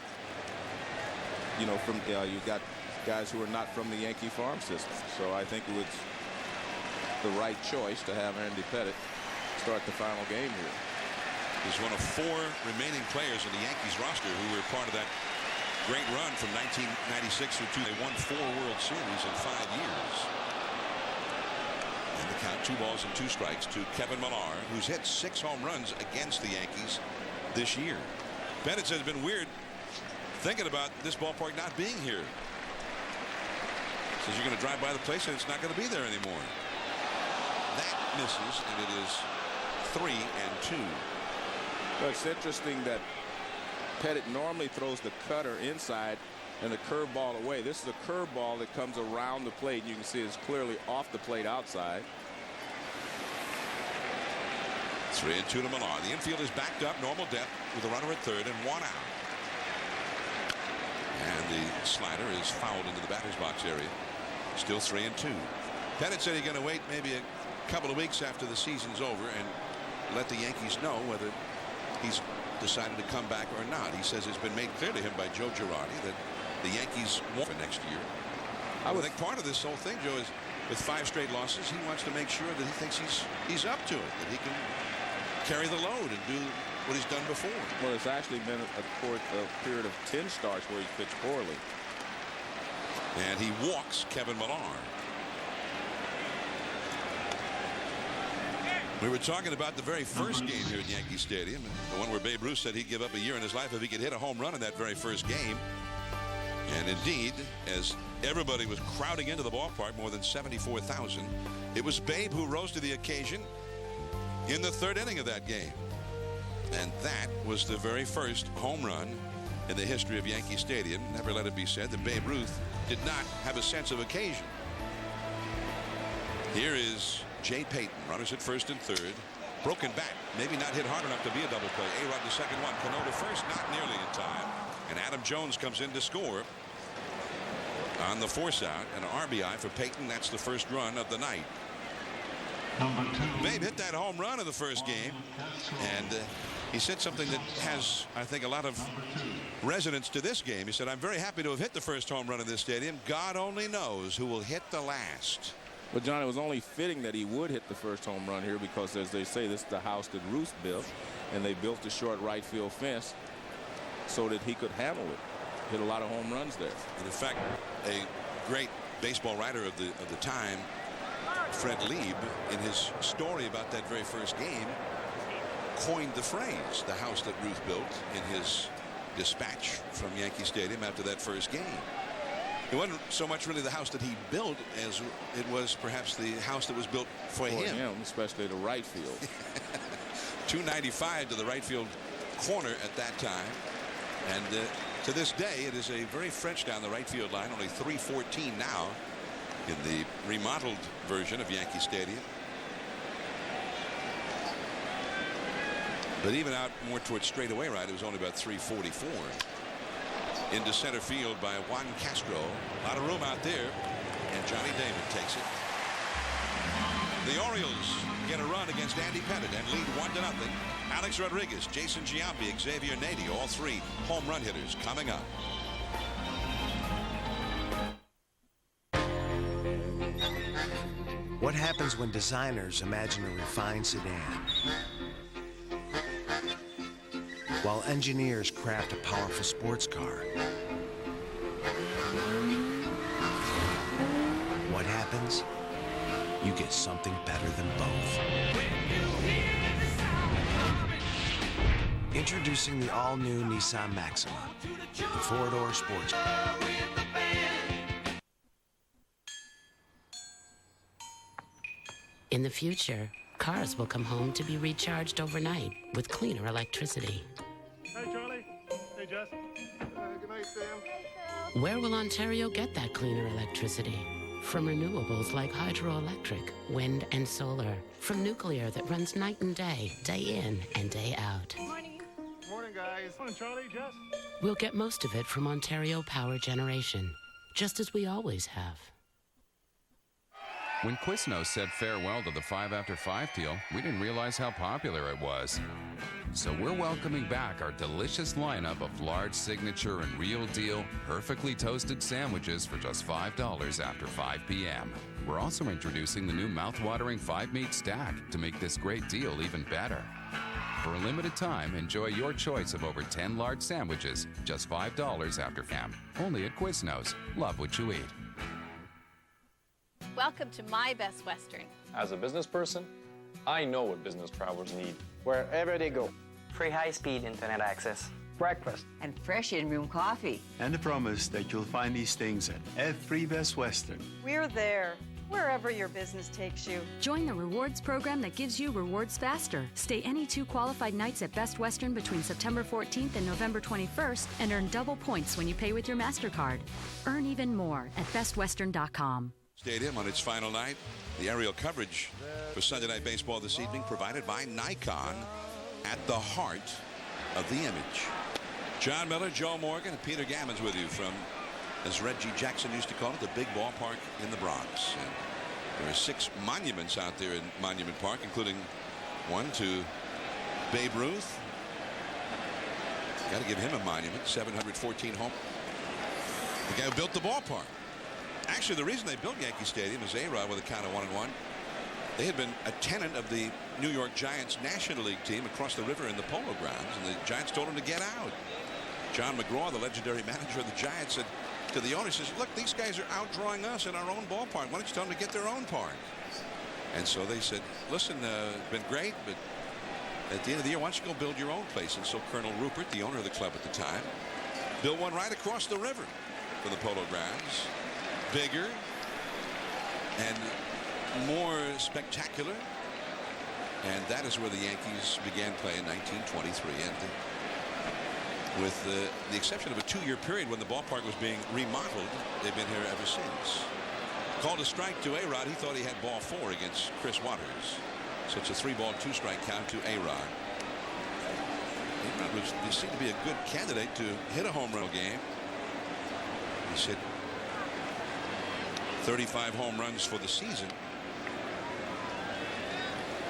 S5: you know, from you got guys who are not from the Yankee farm system. So I think it was the right choice to have Andy Pettitte start the final game here.
S7: He's one of four remaining players in the Yankees roster who were part of that great run from 1996 through 2000. They won 4 World Series in 5 years. And the count, 2 balls and 2 strikes to Kevin Millar, who's hit 6 home runs against the Yankees this year. Pettitte says it's been weird thinking about this ballpark not being here. Says you're going to drive by the place and it's not going to be there anymore. That misses, and it is 3-2.
S5: Well, it's interesting that Pettitte normally throws the cutter inside and the curveball away. This is a curveball that comes around the plate, and you can see it's clearly off the plate outside.
S7: 3-2 to Millar. The infield is backed up, normal depth, with a runner at third and 1 out. And the slider is fouled into the batter's box area. Still 3-2. Pettitte said he's going to wait maybe a couple of weeks after the season's over and let the Yankees know whether he's decided to come back or not. He says it's been made clear to him by Joe Girardi that the Yankees want for next year. I would think part of this whole thing, Joe, is with 5 straight losses, he wants to make sure that he thinks he's up to it, that he can carry the load and do what he's done before.
S5: Well, it's actually been a period of 10 starts where he's pitched poorly.
S7: And he walks Kevin Millar. We were talking about the very first game here at Yankee Stadium, the one where Babe Ruth said he'd give up a year in his life if he could hit a home run in that very first game. And indeed, as everybody was crowding into the ballpark, more than 74,000, it was Babe who rose to the occasion in the 3rd inning of that game. And that was the very first home run in the history of Yankee Stadium. Never let it be said that Babe Ruth did not have a sense of occasion. Here is Jay Payton, runners at first and third. Broken bat, maybe not hit hard enough to be a double play. A-Rod to second, 1. Cano to first, not nearly in time. And Adam Jones comes in to score on the force out. An RBI for Payton. That's the first run of the night. Babe hit that home run in the first game, and he said something that has, I think, a lot of resonance to this game. He said, I'm very happy to have hit the first home run in this stadium. God only knows who will hit the last.
S5: But, John, it was only fitting that he would hit the first home run here because, as they say, this is the house that Ruth built, and they built a short right field fence so that he could handle it. Hit a lot of home runs there.
S7: And in fact, a great baseball writer of the time, Fred Lieb, in his story about that very first game, coined the phrase, the house that Ruth built, in his dispatch from Yankee Stadium after that first game. It wasn't so much really the house that he built as it was perhaps the house that was built for him.
S5: Especially the right field.
S7: 295 to the right field corner at that time. And To this day, it is a very fresh down the right field line. Only 314 now in the remodeled version of Yankee Stadium. But even out more towards straightaway right, it was only about 344. Into center field by Juan Castro. A lot of room out there, and Johnny Damon takes it. The Orioles get a run against Andy Pettitte and lead 1-0. Alex Rodriguez, Jason Giambi, Xavier Nady, all three home run hitters coming up.
S9: What happens when designers imagine a refined sedan? While engineers craft a powerful sports car. What happens? You get something better than both. Introducing the all-new Nissan Maxima, the four-door sports car.
S6: In the future, cars will come home to be recharged overnight with cleaner electricity.
S19: Hey, Charlie. Hey, Jess. Good night, Sam.
S6: Where will Ontario get that cleaner electricity? From renewables like hydroelectric, wind, and solar. From nuclear that runs night and day in and day out.
S19: Morning. Morning, guys. Morning, Charlie, Jess.
S6: We'll get most of it from Ontario Power Generation, just as we always have.
S2: When Quiznos said farewell to the 5 after 5 deal, we didn't realize how popular it was. So we're welcoming back our delicious lineup of large signature and real deal, perfectly toasted sandwiches for just $5 after 5 p.m. We're also introducing the new mouth-watering 5-meat stack to make this great deal even better. For a limited time, enjoy your choice of over 10 large sandwiches, just $5 after p.m. Only at Quiznos. Love what you eat.
S10: Welcome to my Best Western.
S11: As a business person, I know what business travelers need.
S14: Wherever they go. Free high-speed internet access.
S15: Breakfast. And fresh in-room coffee.
S25: And the promise that you'll find these things at every Best Western.
S26: We're there, wherever your business takes you.
S27: Join the rewards program that gives you rewards faster. Stay any 2 qualified nights at Best Western between September 14th and November 21st and earn double points when you pay with your MasterCard. Earn even more at bestwestern.com.
S7: Stadium on its final night. The aerial coverage for Sunday Night Baseball this evening provided by Nikon, at the heart of the image. John Miller, Joe Morgan, and Peter Gammons with you from, as Reggie Jackson used to call it, the big ballpark in the Bronx. And there are 6 monuments out there in Monument Park, including one to Babe Ruth. Got to give him a monument. 714 home. The guy who built the ballpark. Actually, the reason they built Yankee Stadium is A-Rod with a count of 1-1. They had been a tenant of the New York Giants National League team across the river in the Polo Grounds, and the Giants told him to get out. John McGraw, the legendary manager of the Giants, said to the owner, says, look, these guys are outdrawing us in our own ballpark. Why don't you tell them to get their own park? And so they said, listen, it's been great, but at the end of the year, why don't you go build your own place? And so Colonel Rupert, the owner of the club at the time, built one right across the river for the Polo Grounds. Bigger and more spectacular, and that is where the Yankees began play in 1923. And with the exception of a 2-year period when the ballpark was being remodeled, they've been here ever since. Called a strike to A-Rod. He thought he had ball 4 against Chris Waters. So it's a 3-ball 2-strike count to A-Rod. A-Rod he seemed to be a good candidate to hit a home run game. He said 35 home runs for the season.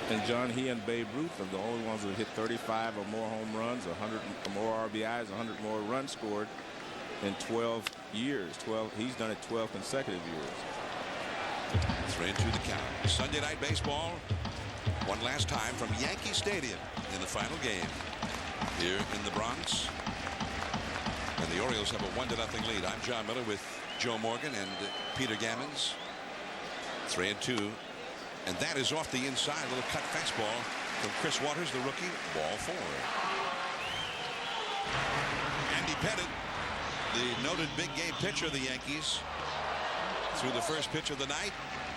S5: And John, he and Babe Ruth are the only ones who hit 35 or more home runs, 100 or more RBIs, 100 more runs scored in 12 years. He's done it 12 consecutive years.
S7: 3-2 the count. Sunday Night Baseball, one last time from Yankee Stadium in the final game here in the Bronx. And the Orioles have a 1-0 lead. I'm John Miller with Joe Morgan and Peter Gammons. 3-2. And that is off the inside. A little cut fastball from Chris Waters, the rookie. Ball 4. Andy Pettitte, the noted big game pitcher of the Yankees, threw the first pitch of the night.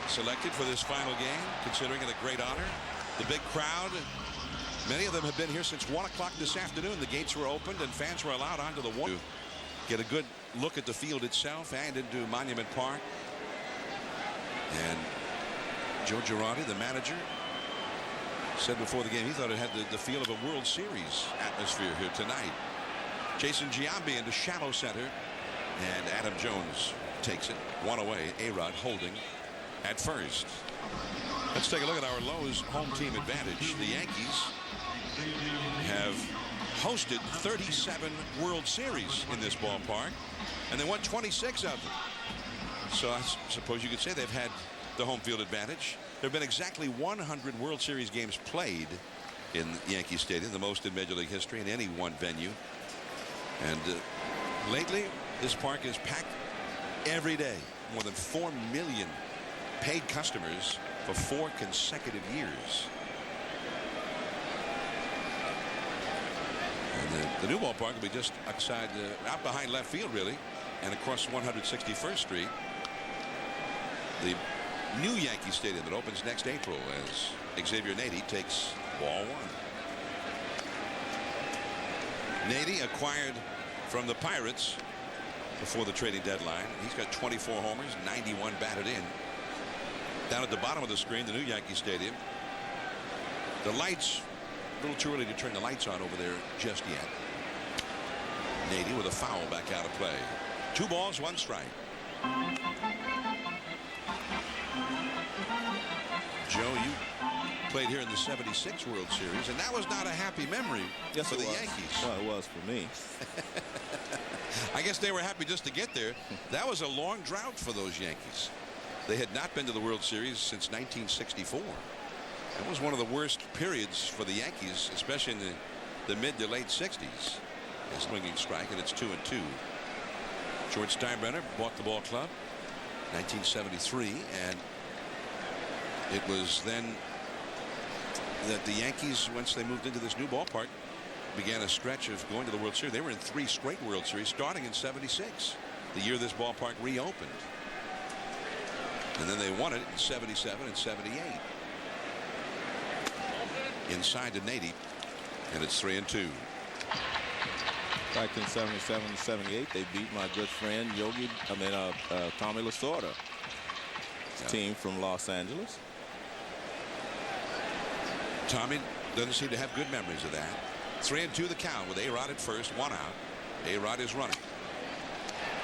S7: Selected for this final game, considering it a great honor. The big crowd. Many of them have been here since 1 o'clock this afternoon. The gates were opened and fans were allowed onto the wall. get a good look at the field itself and into Monument Park. And Joe Girardi, the manager, said before the game he thought it had the feel of a World Series atmosphere here tonight. Jason Giambi into shallow center, and Adam Jones takes it. One away. A-Rod holding at first. Let's take a look at our Lowe's home team advantage. The Yankees have hosted 37 World Series in this ballpark, and they won 26 of them. So I suppose you could say they've had the home field advantage. There have been exactly 100 World Series games played in Yankee Stadium, the most in Major League history in any one venue. And lately, this park is packed every day. More than 4 million paid customers for 4 consecutive years. And the new ballpark will be just outside, out behind left field, really, and across 161st Street. The new Yankee Stadium that opens next April as Xavier Nady takes ball 1. Nady acquired from the Pirates before the trading deadline. He's got 24 homers, 91 batted in. Down at the bottom of the screen, the new Yankee Stadium. The lights, a little too early to turn the lights on over there just yet. Nady with a foul back out of play. 2 balls, 1 strike. Joe, you played here in the '76 World Series, and that was not a happy memory for the Yankees.
S5: Well, it was for me.
S7: I guess they were happy just to get there. That was a long drought for those Yankees. They had not been to the World Series since 1964. That was one of the worst periods for the Yankees, especially in the mid to late 60s. A swinging strike, and it's 2-2. George Steinbrenner bought the ball club 1973, and it was then that the Yankees, once they moved into this new ballpark, began a stretch of going to the World Series. They were in 3 straight World Series starting in '76, the year this ballpark reopened. And then they won it in '77 and '78. Inside to Nady, and it's 3-2.
S5: Back in '77 and '78, they beat my good friend Tommy Lasorda, team from Los Angeles.
S7: Tommy doesn't seem to have good memories of that. 3-2 the count with A-Rod at first, 1 out. A-Rod is running.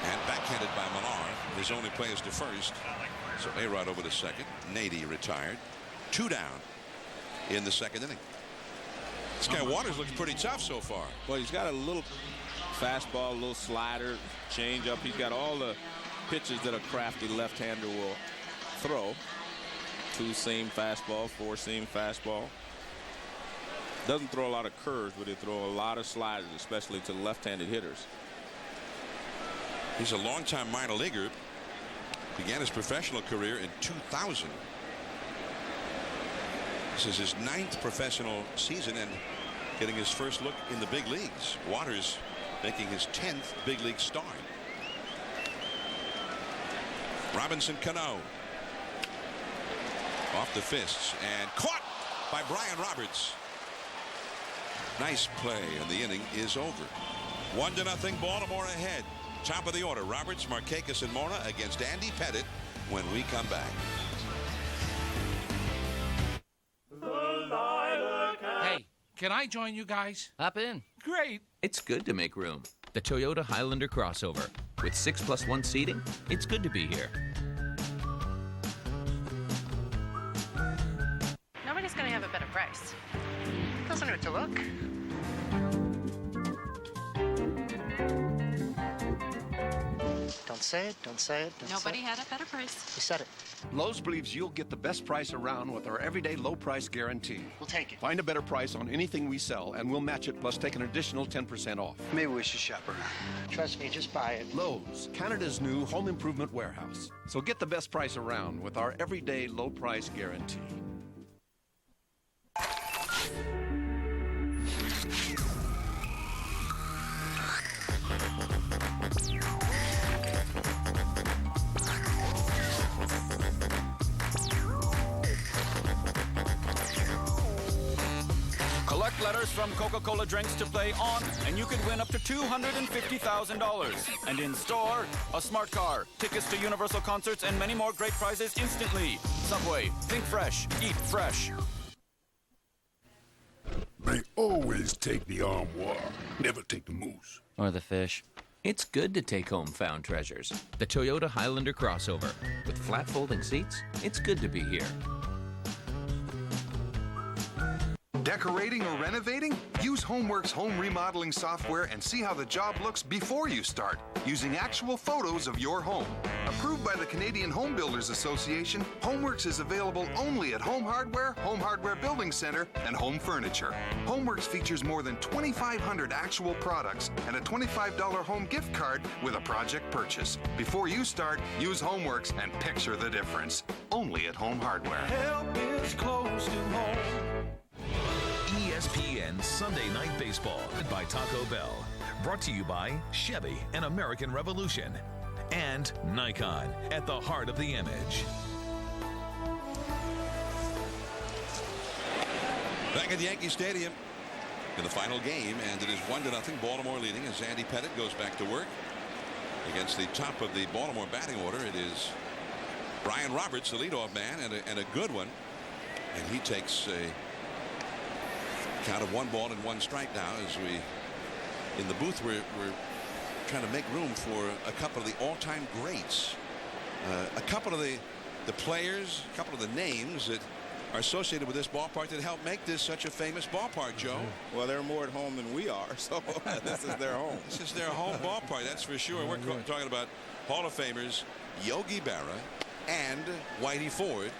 S7: And backhanded by Millar. His only play is to first. So A-Rod over to second. Nady retired. 2 down in the 2nd inning. This guy Waters looks pretty tough so far.
S5: Well, he's got a little fastball, a little slider, changeup. He's got all the pitches that a crafty left-hander will throw. 2-seam fastball, 4-seam fastball. Doesn't throw a lot of curves, but he throws a lot of sliders, especially to left-handed hitters.
S7: He's a longtime minor leaguer. Began his professional career in 2000. This is his 9th professional season and getting his first look in the big leagues. Waters making his 10th big league start. Robinson Cano. Off the fists and caught by Brian Roberts. Nice play, and the inning is over. 1-0 Baltimore ahead. Top of the order, Roberts, Markakis, and Mora against Andy Pettit when we come back.
S8: Hey, can I join you guys?
S12: Hop in.
S8: Great.
S12: It's good to make room. The Toyota Highlander crossover. With 6+1 seating, it's good to be here.
S10: Nobody's going to have a better price.
S13: Doesn't hurt to look. Don't say it, don't say it.
S10: Nobody had a better price.
S13: You said it.
S16: Lowe's believes you'll get the best price around with our everyday low price guarantee.
S13: We'll take it.
S16: Find a better price on anything we sell, and we'll match it plus take an additional 10% off.
S13: Maybe we should shop around. Trust me, just buy it.
S16: Lowe's, Canada's new home improvement warehouse. So get the best price around with our everyday low price guarantee.
S21: Collect Select letters from Coca-Cola drinks to play on, and you could win up to $250,000. And in store, a smart car, tickets to Universal concerts, and many more great prizes instantly. Subway, think fresh, eat fresh.
S1: They always take the armoire, never take the moose.
S12: Or the fish. It's good to take home found treasures. The Toyota Highlander crossover. With flat folding seats, it's good to be here.
S3: Decorating or renovating? Use Homeworks home remodeling software and see how the job looks before you start, using actual photos of your home. Approved by the Canadian Home Builders Association, Homeworks is available only at Home Hardware Building Center, and Home Furniture. Homeworks features more than 2,500 actual products and a $25 home gift card with a project purchase. Before you start, use Homeworks and picture the difference. Only at Home Hardware.
S22: Help is close to home.
S4: ESPN Sunday Night Baseball by Taco Bell. Brought to you by Chevy and American Revolution. And Nikon, at the heart of the image.
S7: Back at Yankee Stadium in the final game, and it is 1-0, Baltimore leading as Andy Pettitte goes back to work against the top of the Baltimore batting order. It is Brian Roberts, the leadoff man, and a good one, and he takes a count of 1 ball and 1 strike now. As we in the booth we're trying to make room for a couple of the all-time greats, a couple of the players, a couple of the names that are associated with this ballpark that helped make this such a famous ballpark, Joe.
S5: Well, they're more at home than we are, so this is their home.
S7: This is their home ballpark, that's for sure. We're talking about Hall of Famers Yogi Berra and Whitey Ford.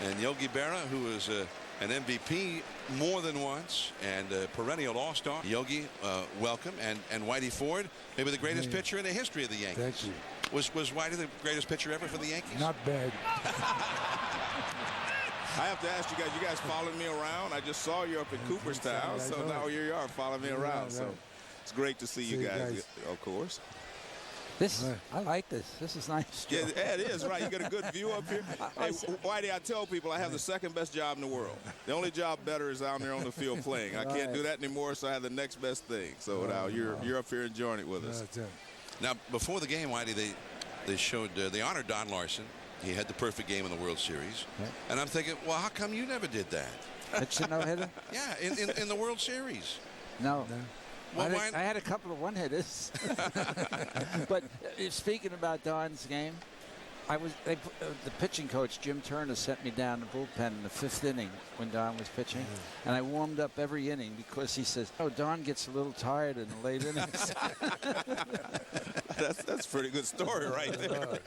S7: And Yogi Berra, who is an MVP more than once and a perennial all-star. Yogi, welcome. And Whitey Ford, maybe the greatest pitcher in the history of the Yankees.
S17: Thank you.
S7: Was Whitey the greatest pitcher ever for the Yankees?
S17: Not bad.
S5: I have to ask you guys following me around? I just saw you up in Cooperstown, so now here you are following me around. So it's great to see you guys, of course.
S17: I like this. This is nice.
S5: Yeah, it is, right. You got a good view up here. Hey, Whitey, I tell people I have the second best job in the world. The only job better is out there on the field playing. I can't do that anymore, so I have the next best thing. So now you're up here enjoying it with us.
S7: Now, before the game, Whitey, they showed they honored Don Larson. He had the perfect game in the World Series.
S17: Yeah.
S7: And I'm thinking, well, how come you never did that?
S17: It's a no-hitter?
S7: Yeah, in the World Series.
S17: No.
S7: Well,
S17: I had a couple of one-hitters. But speaking about Don's game, the pitching coach, Jim Turner, sent me down the bullpen in the 5th inning when Don was pitching. And I warmed up every inning because he says, Don gets a little tired in the late innings.
S5: That's a pretty good story right there.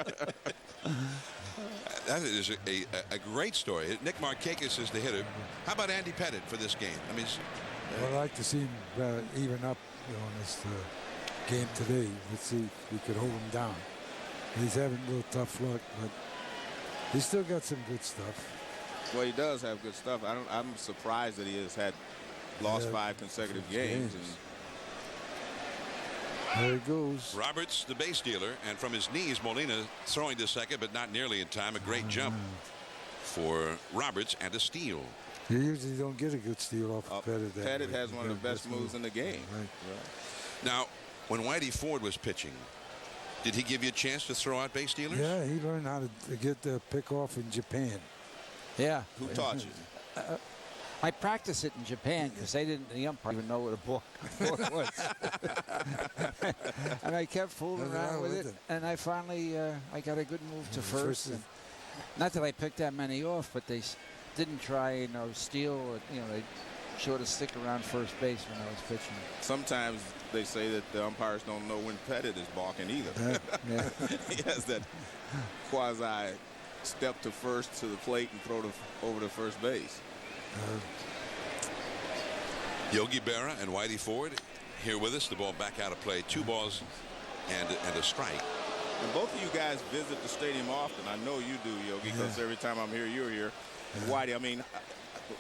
S7: That is a great story. Nick Markakis is the hitter. How about Andy Pettitte for this game? I mean,
S17: I'd like to see him even up on this game today. Let's see if we could hold him down. He's having a little tough luck, but he's still got some good stuff.
S5: Well, he does have good stuff. I'm surprised that he has lost 5 consecutive games.
S17: There he goes.
S7: Roberts, the base dealer, and from his knees, Molina throwing to second, but not nearly in time. A great jump for Roberts and a steal.
S17: You usually don't get a good steal off of Pettitte.
S5: Pettitte has one of the best moves in the game.
S17: Right.
S7: Now, when Whitey Ford was pitching, did he give you a chance to throw out base stealers?
S17: Yeah, he learned how to get the pick off in Japan. Yeah.
S5: Who taught you?
S17: I practiced it in Japan because the umpire didn't even know what a ball was. And I kept fooling around with it. And I finally, I got a good move to first. And not that I picked that many off, but they didn't try, steal, or, they sort of stick around first base when I was pitching.
S5: Sometimes they say that the umpires don't know when Pettitte is balking either.
S17: Yeah.
S5: He has that quasi step to first to the plate and throw over to first base.
S7: Yogi Berra and Whitey Ford here with us. The ball back out of play. 2 balls and a strike.
S5: And both of you guys visit the stadium often. I know you do, Yogi, because every time I'm here, you're here. And Whitey, I mean,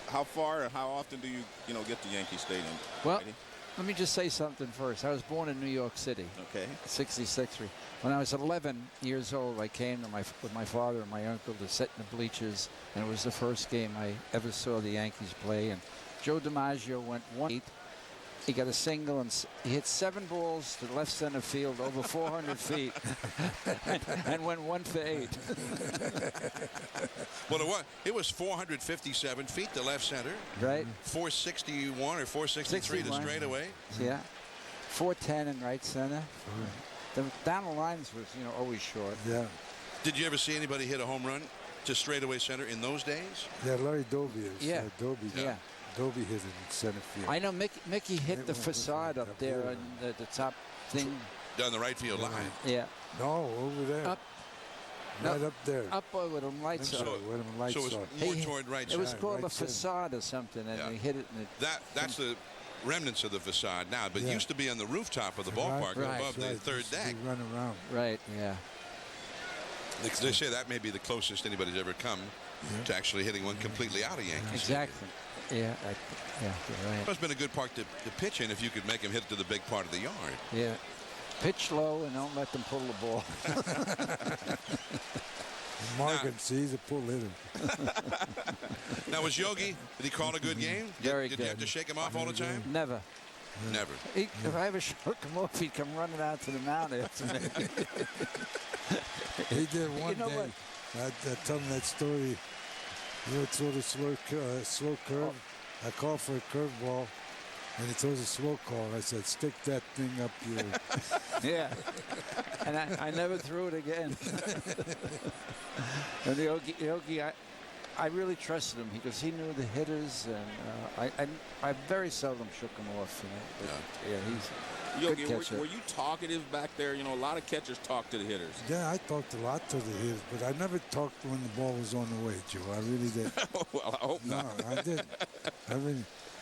S5: how far or how often do you get to Yankee Stadium?
S17: Well,
S5: Whitey?
S17: let me just say something first. I was born in New York City.
S5: Okay.
S17: 66. When I was 11 years old, I came with my father and my uncle to sit in the bleachers, and it was the first game I ever saw the Yankees play. And Joe DiMaggio went 1-8. He got a single, and he hit 7 balls to left center field over 400 feet and went 1 for 8.
S7: Well, it was 457 feet to left center.
S17: Right.
S7: 461 or 463 to straightaway.
S17: Yeah. 410 in right center. The down the lines was, always short.
S6: Yeah.
S7: Did you ever see anybody hit a home run to straightaway center in those days?
S6: Yeah, Larry Doby.
S17: Yeah.
S6: Doby hit it in center field.
S17: I know Mickey hit the facade up there on the top thing.
S7: Down the right field line.
S17: Yeah.
S6: No, over there.
S17: Up
S6: there.
S17: Up where the lights are.
S7: So it was more toward right
S17: It
S7: center.
S17: was called a facade or something, and they hit it.
S7: That's the remnants of the facade now, but it used to be on the rooftop of the ballpark above the third deck.
S6: Run around.
S17: Right, yeah.
S7: They say that may be the closest anybody's ever come to actually hitting one completely out of Yankees.
S17: Exactly. Yeah, you're right.
S7: Must have been a good park to pitch in if you could make him hit to the big part of the yard.
S17: Yeah. Pitch low and don't let them pull the ball.
S6: Morgan, he's a pull hitter.
S7: Now, was Yogi, did he call a good game?
S17: Very good.
S7: Did you have to shake him off all the time?
S17: Never.
S7: Never.
S17: If I ever shook him off, he'd come running out to the mound after me.
S6: He did one day. I tell him that story. You throw the slow curve. I called for a curveball, and he throws a slow call. I said, stick that thing up your...
S17: Yeah. And I never threw it again. And Yogi, I really trusted him because he knew the hitters, and I very seldom shook him off. But he's
S5: Yogi,
S17: good catcher.
S5: were you talkative back there? A lot of catchers talk to the hitters.
S6: Yeah, I talked a lot to the hitters, but I never talked when the ball was on the way, Joe. I really did.
S5: Well, I hope not.
S6: No, I did.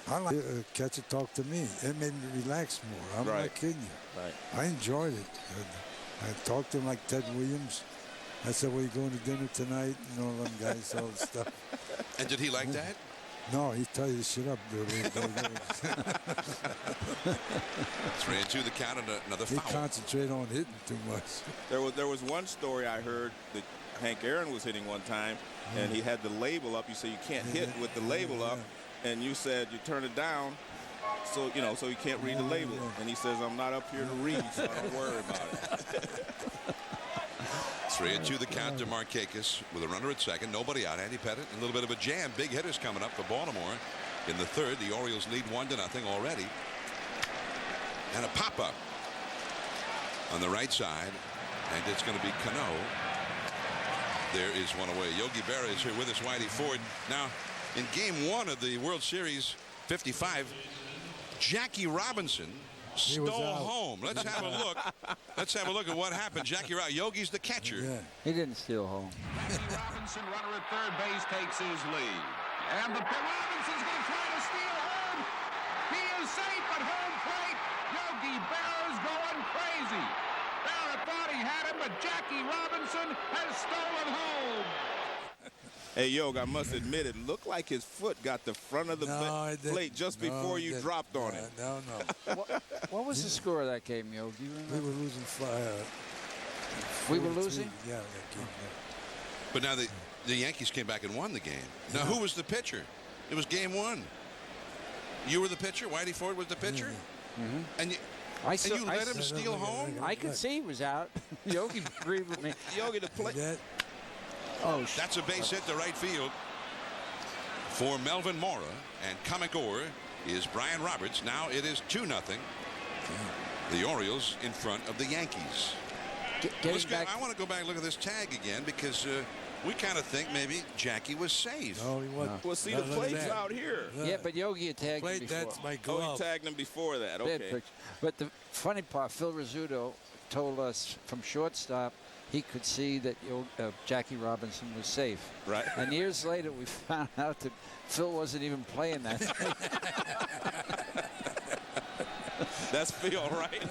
S6: I like a catcher talk to me. It made me relax more. I'm not kidding you.
S5: Right.
S6: I enjoyed it. I talked to him like Ted Williams. I said, well, you going to dinner tonight? And all them guys, all the stuff.
S7: And did he like that?
S6: No, he'd tell you to shut up.
S7: 3-2 the count and another foul.
S6: He concentrated on hitting too much.
S5: There was one story I heard that Hank Aaron was hitting one time, and he had the label up. You say you can't hit with the label up, and you said you turn it down, so so you can't read the label. And he says, I'm not up here to read, so I don't worry about it.
S7: 3-2 the count to Markakis with a runner at second. Nobody out. Andy Pettit, a little bit of a jam. Big hitters coming up for Baltimore in the third. The Orioles lead 1-0 already. And a pop-up on the right side. And it's going to be Cano. There is one away. Yogi Berra is here with us, Whitey Ford. Now, in game 1 of the World Series 55, Jackie Robinson stole home. Let's have a look. Let's have a look at what happened. Yogi's the catcher.
S6: Yeah.
S17: He didn't steal home.
S9: Jackie Robinson, runner at third base, takes his lead. And Robinson's going to try to steal home. He is safe at home plate. Yogi Berra's going crazy. Berra thought he had him, but Jackie Robinson has stolen home.
S5: Hey, Yogi, I must admit, it looked like his foot got the front of the plate just before you dropped on it.
S6: No.
S17: What was the score of that game, Yogi?
S6: We were losing 5.
S17: We were losing?
S6: Yeah, that game.
S7: But now the Yankees came back and won the game. Now, who was the pitcher? It was game 1. You were the pitcher? Whitey Ford was the pitcher?
S17: Mm-hmm.
S7: And you let him steal home?
S17: I could see he was out. Yogi agreed with me.
S5: Yogi, the play.
S7: That's a base hit to right field for Melvin Mora, and Kamagor is Brian Roberts. Now it is 2-0. The Orioles in front of the Yankees. I want to go back and look at this tag again because we kind of think maybe Jackie was safe.
S6: No, he wasn't.
S5: Well, see, the plate's out here.
S17: Yeah, but Yogi had tagged him before.
S6: That's my glove.
S5: Oh, he tagged him before that. Okay.
S17: But the funny part, Phil Rizzuto told us from shortstop he could see that Jackie Robinson was safe.
S5: Right.
S17: And years later, we found out that Phil wasn't even playing that.
S5: That's Phil, right?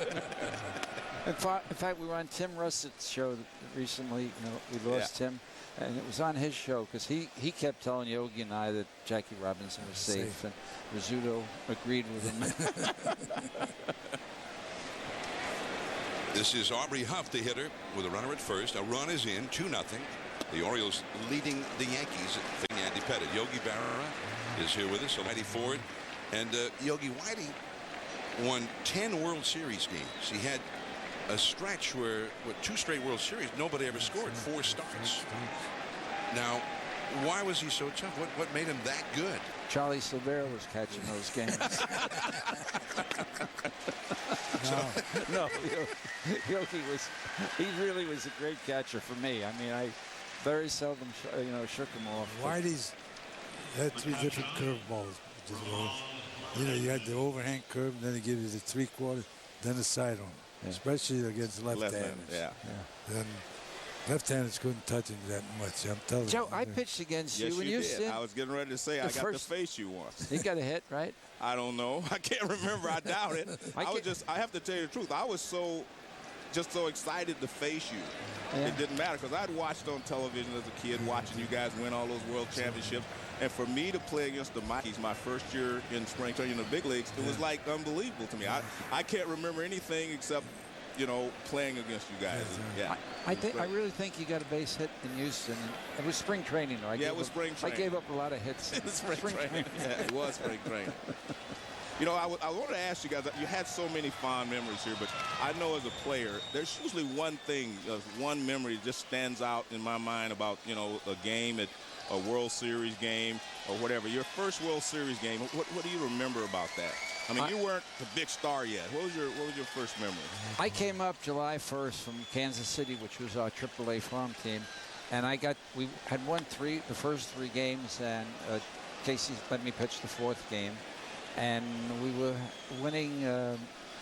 S17: In fact, we were on Tim Russett's show recently. We lost Tim, and it was on his show because he kept telling Yogi and I that Jackie Robinson was safe, and Rizzuto agreed with him.
S7: This is Aubrey Huff, the hitter, with a runner at first. A run is in, 2-0. The Orioles leading the Yankees. Andy Pettit. Yogi Berra is here with us. Whitey Ford. And Yogi, Whitey won 10 World Series games. He had a stretch where, with 2 straight World Series, nobody ever scored 4 starts. Now, why was he so tough? What made him that good?
S17: Charlie Silvera was catching those games. No, Yogi was. He really was a great catcher for me. I mean, I very seldom, shook him off.
S6: Whitey's had 3 different curveballs. You had the overhand curve, and then he gives you the 3/4, then the sidearm, especially against left-handers. And left-handers couldn't touch him that much. I'm telling you.
S17: Joe, I pitched against you in Houston.
S5: I was getting ready to say I got to face you once.
S17: You got a hit, right?
S5: I don't know. I can't remember. I doubt it. I have to tell you the truth. I was so excited to face you. Yeah. It didn't matter because I'd watched on television as a kid, watching you guys win all those world championships. And for me to play against the Yankees my first year in spring training in the big leagues, it was like unbelievable to me. I can't remember anything except, playing against you guys. Yeah.
S17: I really think you got a base hit in Houston. It was spring training, though.
S5: It was spring training.
S17: I gave up a lot of hits.
S5: It was spring training. Yeah, it was spring training. I wanted to ask you guys, you had so many fond memories here, but I know as a player, there's usually one thing, one memory just stands out in my mind about, a game, at a World Series game or whatever. Your first World Series game, what do you remember about that? I mean, you weren't the big star yet. What was your first memory?
S17: I came up July 1st from Kansas City, which was our AAA farm team, and we had won the first 3 games, and Casey let me pitch the 4th game. And we were winning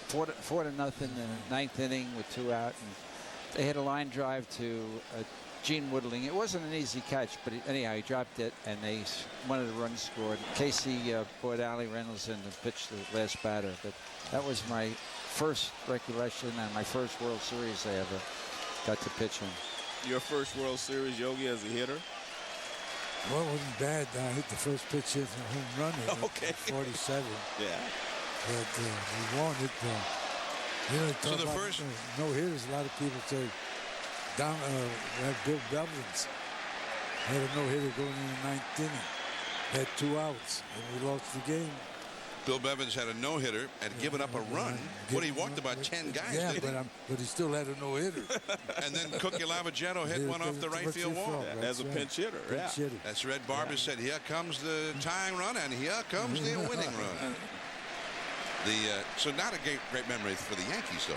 S17: 4-0 in the 9th inning with 2 out. And they had a line drive to Gene Woodling. It wasn't an easy catch, but anyhow, he dropped it, and they wanted a run scored. Casey brought Allie Reynolds in to pitch the last batter. But that was my first recollection and my first World Series I ever got to pitch in.
S5: Your first World Series, Yogi, as a hitter?
S6: Well, it wasn't bad. I hit the first pitch, hit a home run at 47.
S5: Yeah.
S6: But we won it.
S7: So the first
S6: no hitters. A lot of people say Bill Bevins had a no hitter going in the 9th inning. Had 2 outs, and we lost the game.
S7: Bill Bevins had a no-hitter, had given up a run. He walked about 10 guys.
S6: Yeah, but he still had a no-hitter.
S7: And then Cookie Lavagetto hit one off the right field wall.
S5: As a pinch hitter.
S7: That's Red Barber said, here comes the tying run, and here comes the winning run. So not a great memory for the Yankees, though.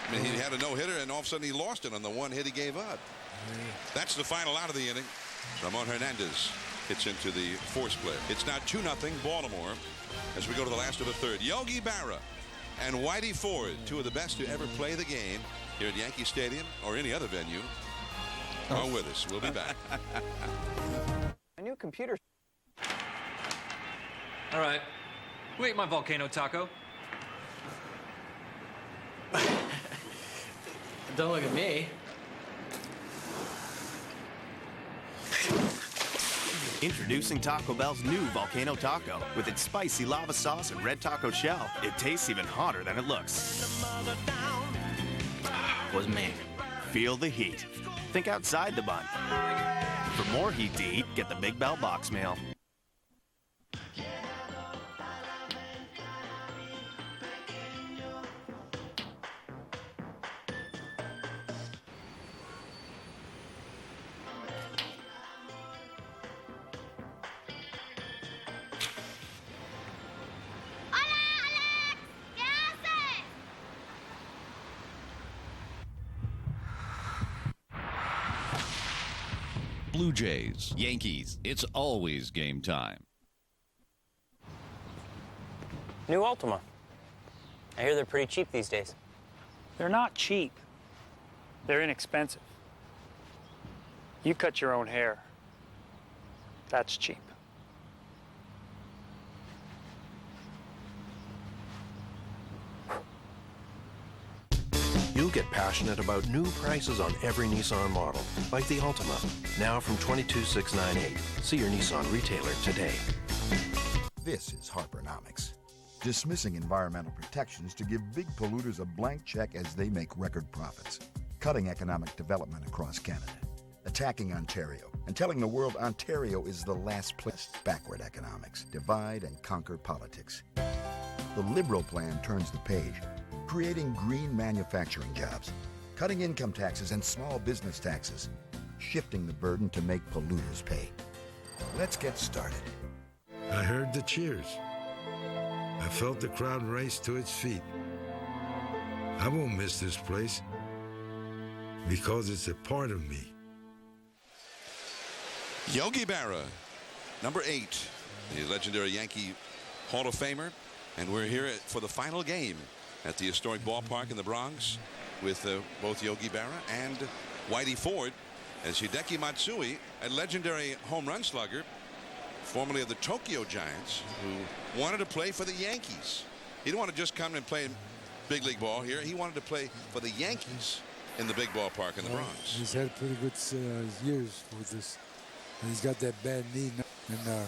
S7: I mean, he had a no-hitter, and all of a sudden he lost it on the 1 hit he gave up. That's the final out of the inning. Ramon Hernandez hits into the force play. It's now 2-0 Baltimore. As we go to the last of the 3rd, Yogi Berra and Whitey Ford, 2 of the best to ever play the game here at Yankee Stadium or any other venue, are with us. We'll be back.
S14: A new computer.
S2: All right. Who ate my volcano taco?
S11: Don't look at me.
S18: Introducing Taco Bell's new Volcano Taco. With its spicy lava sauce and red taco shell, it tastes even hotter than it looks.
S11: Was me.
S18: Feel the heat. Think outside the bun. For more heat to eat, get the Big Bell box meal.
S19: Blue Jays, Yankees, it's always game time.
S14: New Ultima. I hear they're pretty cheap these days.
S20: They're not cheap. They're inexpensive. You cut your own hair. That's cheap.
S23: You'll get passionate about new prices on every Nissan model, like the Altima, now from $22,698. See your Nissan retailer today.
S24: This is Harpernomics, dismissing environmental protections to give big polluters a blank check as they make record profits, cutting economic development across Canada, attacking Ontario and telling the world Ontario is the last place. Backward economics, divide and conquer politics. The Liberal plan turns the page, creating green manufacturing jobs, cutting income taxes and small business taxes, shifting the burden to make polluters pay. Let's get started.
S6: I heard the cheers. I felt the crowd race to its feet. I won't miss this place because it's a part of me.
S7: Yogi Berra, number 8, the legendary Yankee Hall of Famer. And we're here for the final game at the historic ballpark in the Bronx with both Yogi Berra and Whitey Ford, as Hideki Matsui, a legendary home run slugger, formerly of the Tokyo Giants, who wanted to play for the Yankees. He didn't want to just come and play big league ball here. He wanted to play for the Yankees in the big ballpark in the Bronx.
S6: He's had pretty good years with this. He's got that bad knee. And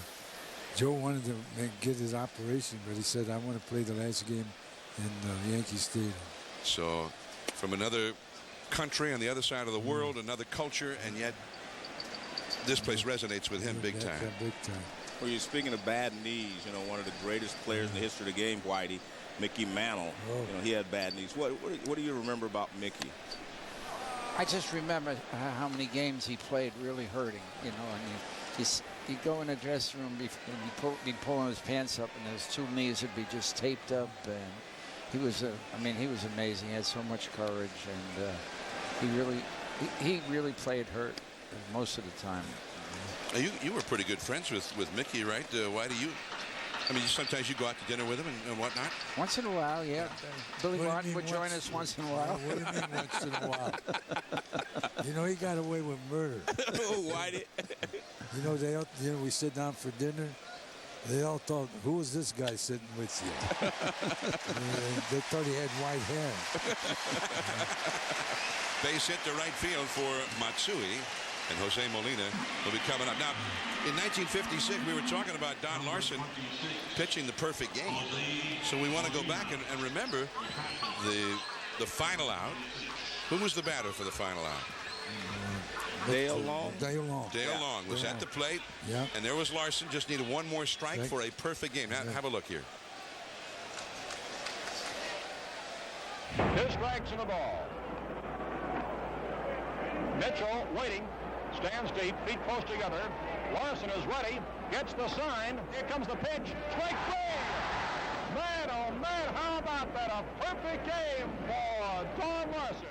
S6: Joe wanted to get his operation, but he said, I want to play the last game in Yankee Stadium.
S7: So from another country on the other side of the world, another culture, and yet this place resonates with him big time.
S6: Big time.
S5: Well, you're speaking of bad knees, you know, one of the greatest players in the history of the game, Whitey, Mickey Mantle. You know, he had bad knees. What do you remember about Mickey?
S17: I just remember how many games he played really hurting, you know, and he'd go in the dressing room and he'd be pulling his pants up and his 2 knees would be just taped up, and he was he was amazing. He had so much courage, and he really played hurt most of the time.
S7: You were pretty good friends with Mickey, right? Whitey, sometimes you go out to dinner with him and whatnot?
S17: Once in a while, yeah. Billy Martin would join us once in a while.
S6: What do you mean once in a while? You know, he got away with murder.
S5: Oh, Whitey.
S6: You know, we sit down for dinner. They all thought, who is this guy sitting with you? They thought he had white hair.
S7: Base hit to right field for Matsui. And Jose Molina will be coming up. Now, in 1956, we were talking about Don Larson pitching the perfect game. So we want to go back and remember the final out. Who was the batter for the final out?
S5: Dale Long.
S6: Dale
S7: Long was at the plate.
S6: Yeah.
S7: And there was Larson. Just needed one more strike for a perfect game. Now, have a look here.
S22: 2 strikes and a ball. Mitchell waiting. Stands deep, feet close together. Larson is ready, gets the sign. Here comes the pitch. Strike 3! Man, oh man, how about that? A perfect game for Don Larson.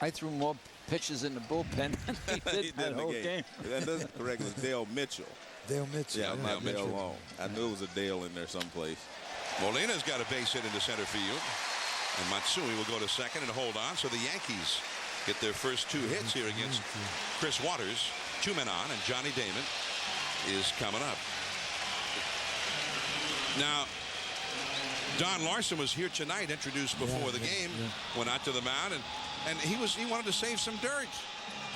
S17: I threw more pitches in the bullpen than he did that whole game.
S5: That doesn't correct. It was Dale Mitchell.
S6: Dale Mitchell.
S5: Yeah, not Dale Long. I knew it was a Dale in there someplace.
S7: Molina's got a base hit into center field. And Matsui will go to second and hold on. So the Yankees get their first 2 hits here against Chris Waters. 2 men on, and Johnny Damon is coming up. Now, Don Larson was here tonight, introduced before the game, went out to the mound, and he wanted to save some dirt.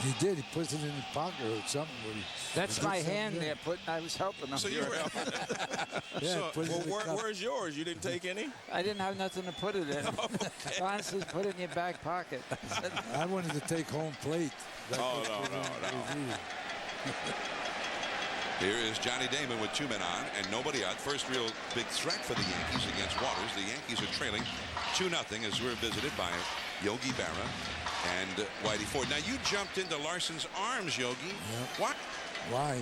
S6: He did. He puts it in his pocket or something.
S17: That's my hand there. I was helping him.
S7: So you were helping.
S5: Where's yours? You didn't take any?
S17: I didn't have nothing to put it in. Don says, put it in your back pocket.
S6: I wanted to take home plate.
S5: No.
S7: Here is Johnny Damon with 2 men on and nobody out. First real big threat for the Yankees against Waters. The Yankees are trailing 2-0 as we're visited by Yogi Berra and Whitey Ford. Now, you jumped into Larson's arms, Yogi.
S6: Yep.
S7: What?
S6: Why?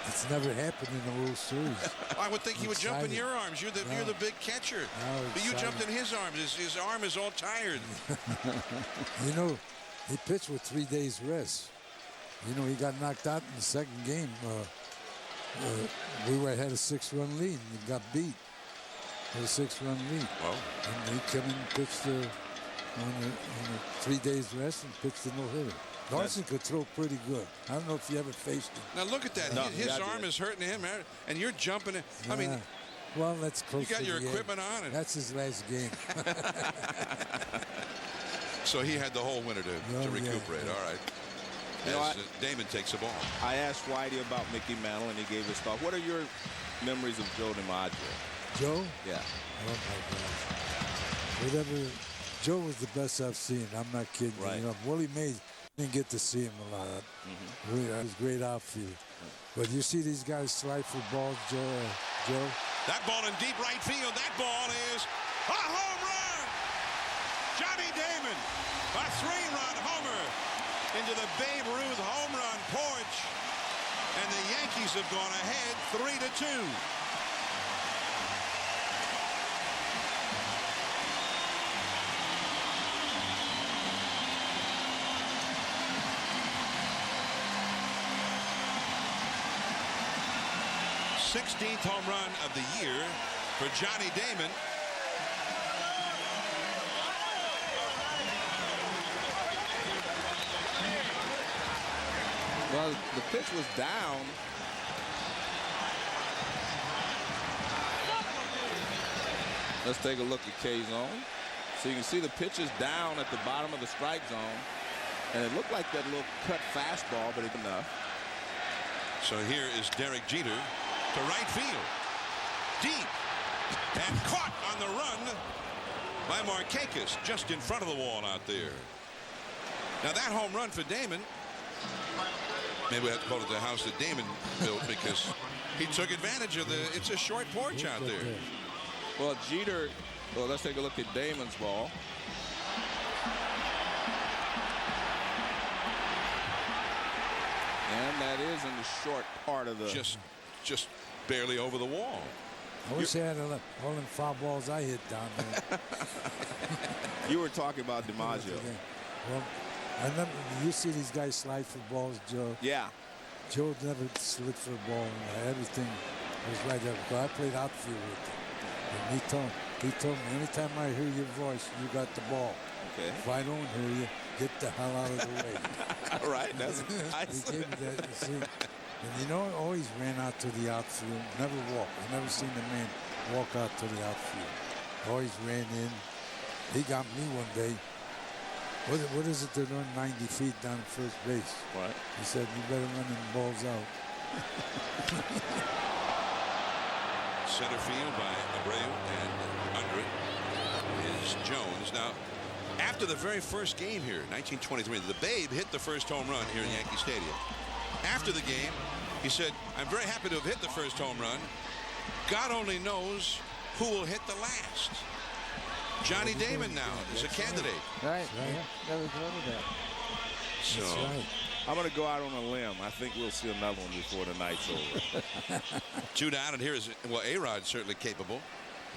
S6: It's never happened in the World Series.
S7: I would think he would jump in your arms. You're the big catcher. But you jumped in his arms. His arm is all tired.
S6: You know, he pitched with 3 days rest. You know, he got knocked out in the second game. We had a 6-run lead, and he got beat. With a 6-run lead.
S7: Oh.
S6: And he came in and pitched on a 3 days rest and pitched a no-hitter. Larson could throw pretty good. I don't know if you ever faced him.
S7: Now look at that. No, his arm is hurting him, and you're jumping it. I mean,
S6: well, that's close.
S7: You got your equipment on. And
S6: that's his last game.
S7: So he had the whole winter to recuperate. Yeah. All right. As Damon takes the ball.
S5: I asked Whitey about Mickey Mantle, and he gave his thought. What are your memories of Joe DiMaggio?
S6: Joe?
S5: Yeah.
S6: Oh, my gosh. Joe was the best I've seen. I'm not kidding.
S5: Right.
S6: You know, Willie Mays, Didn't get to see him a lot. Really, it was great outfield. But you see these guys slide for balls, Joe?
S7: That ball in deep right field. That ball is a home run. Johnny Damon, a 3-run homer into the Babe Ruth home run porch. And the Yankees have gone ahead 3-2. th home run of the year for Johnny Damon.
S5: Well, the pitch was down. Let's take a look at K-zone. So you can see the pitch is down at the bottom of the strike zone. And it looked like that little cut fastball, but it's enough.
S7: So here is Derek Jeter to right field. Deep. And caught on the run by Markakis, just in front of the wall out there. Now that home run for Damon, maybe we have to call it the house that Damon built, because he took advantage of it's a short porch out there.
S5: Well, Jeter, well, let's take a look at Damon's ball. And that is in the short part of the...
S7: Just barely over the wall.
S6: I wish I had all them foul balls I hit down there.
S5: You were talking about DiMaggio.
S6: Well, I never, you see these guys slide for balls, Joe.
S5: Yeah.
S6: Joe never slid for a ball. Everything was right there. Because I played outfield with him. And he told me, anytime I hear your voice, you got the ball.
S5: Okay.
S6: If I don't hear you, get the hell out of the way.
S5: All right. That's nice.
S6: He gave me that. See, and you know, always ran out to the outfield. Never walked. I never seen the man walk out to the outfield. Always ran in. He got me one day. What is it to run 90 feet down first base?
S5: What?
S6: He said, you better run them balls out.
S7: Center field by Abreu, and under it is Jones. Now, after the very first game here, 1923, the Babe hit the first home run here in Yankee Stadium. After the game, he said, I'm very happy to have hit the first home run. God only knows who will hit the last. Johnny Damon now is a candidate.
S17: Right. Never thought of that.
S7: So
S5: I'm going to go out on a limb. I think we'll see another one before the night's over.
S7: 2 down, and here is, well, A-Rod's certainly capable.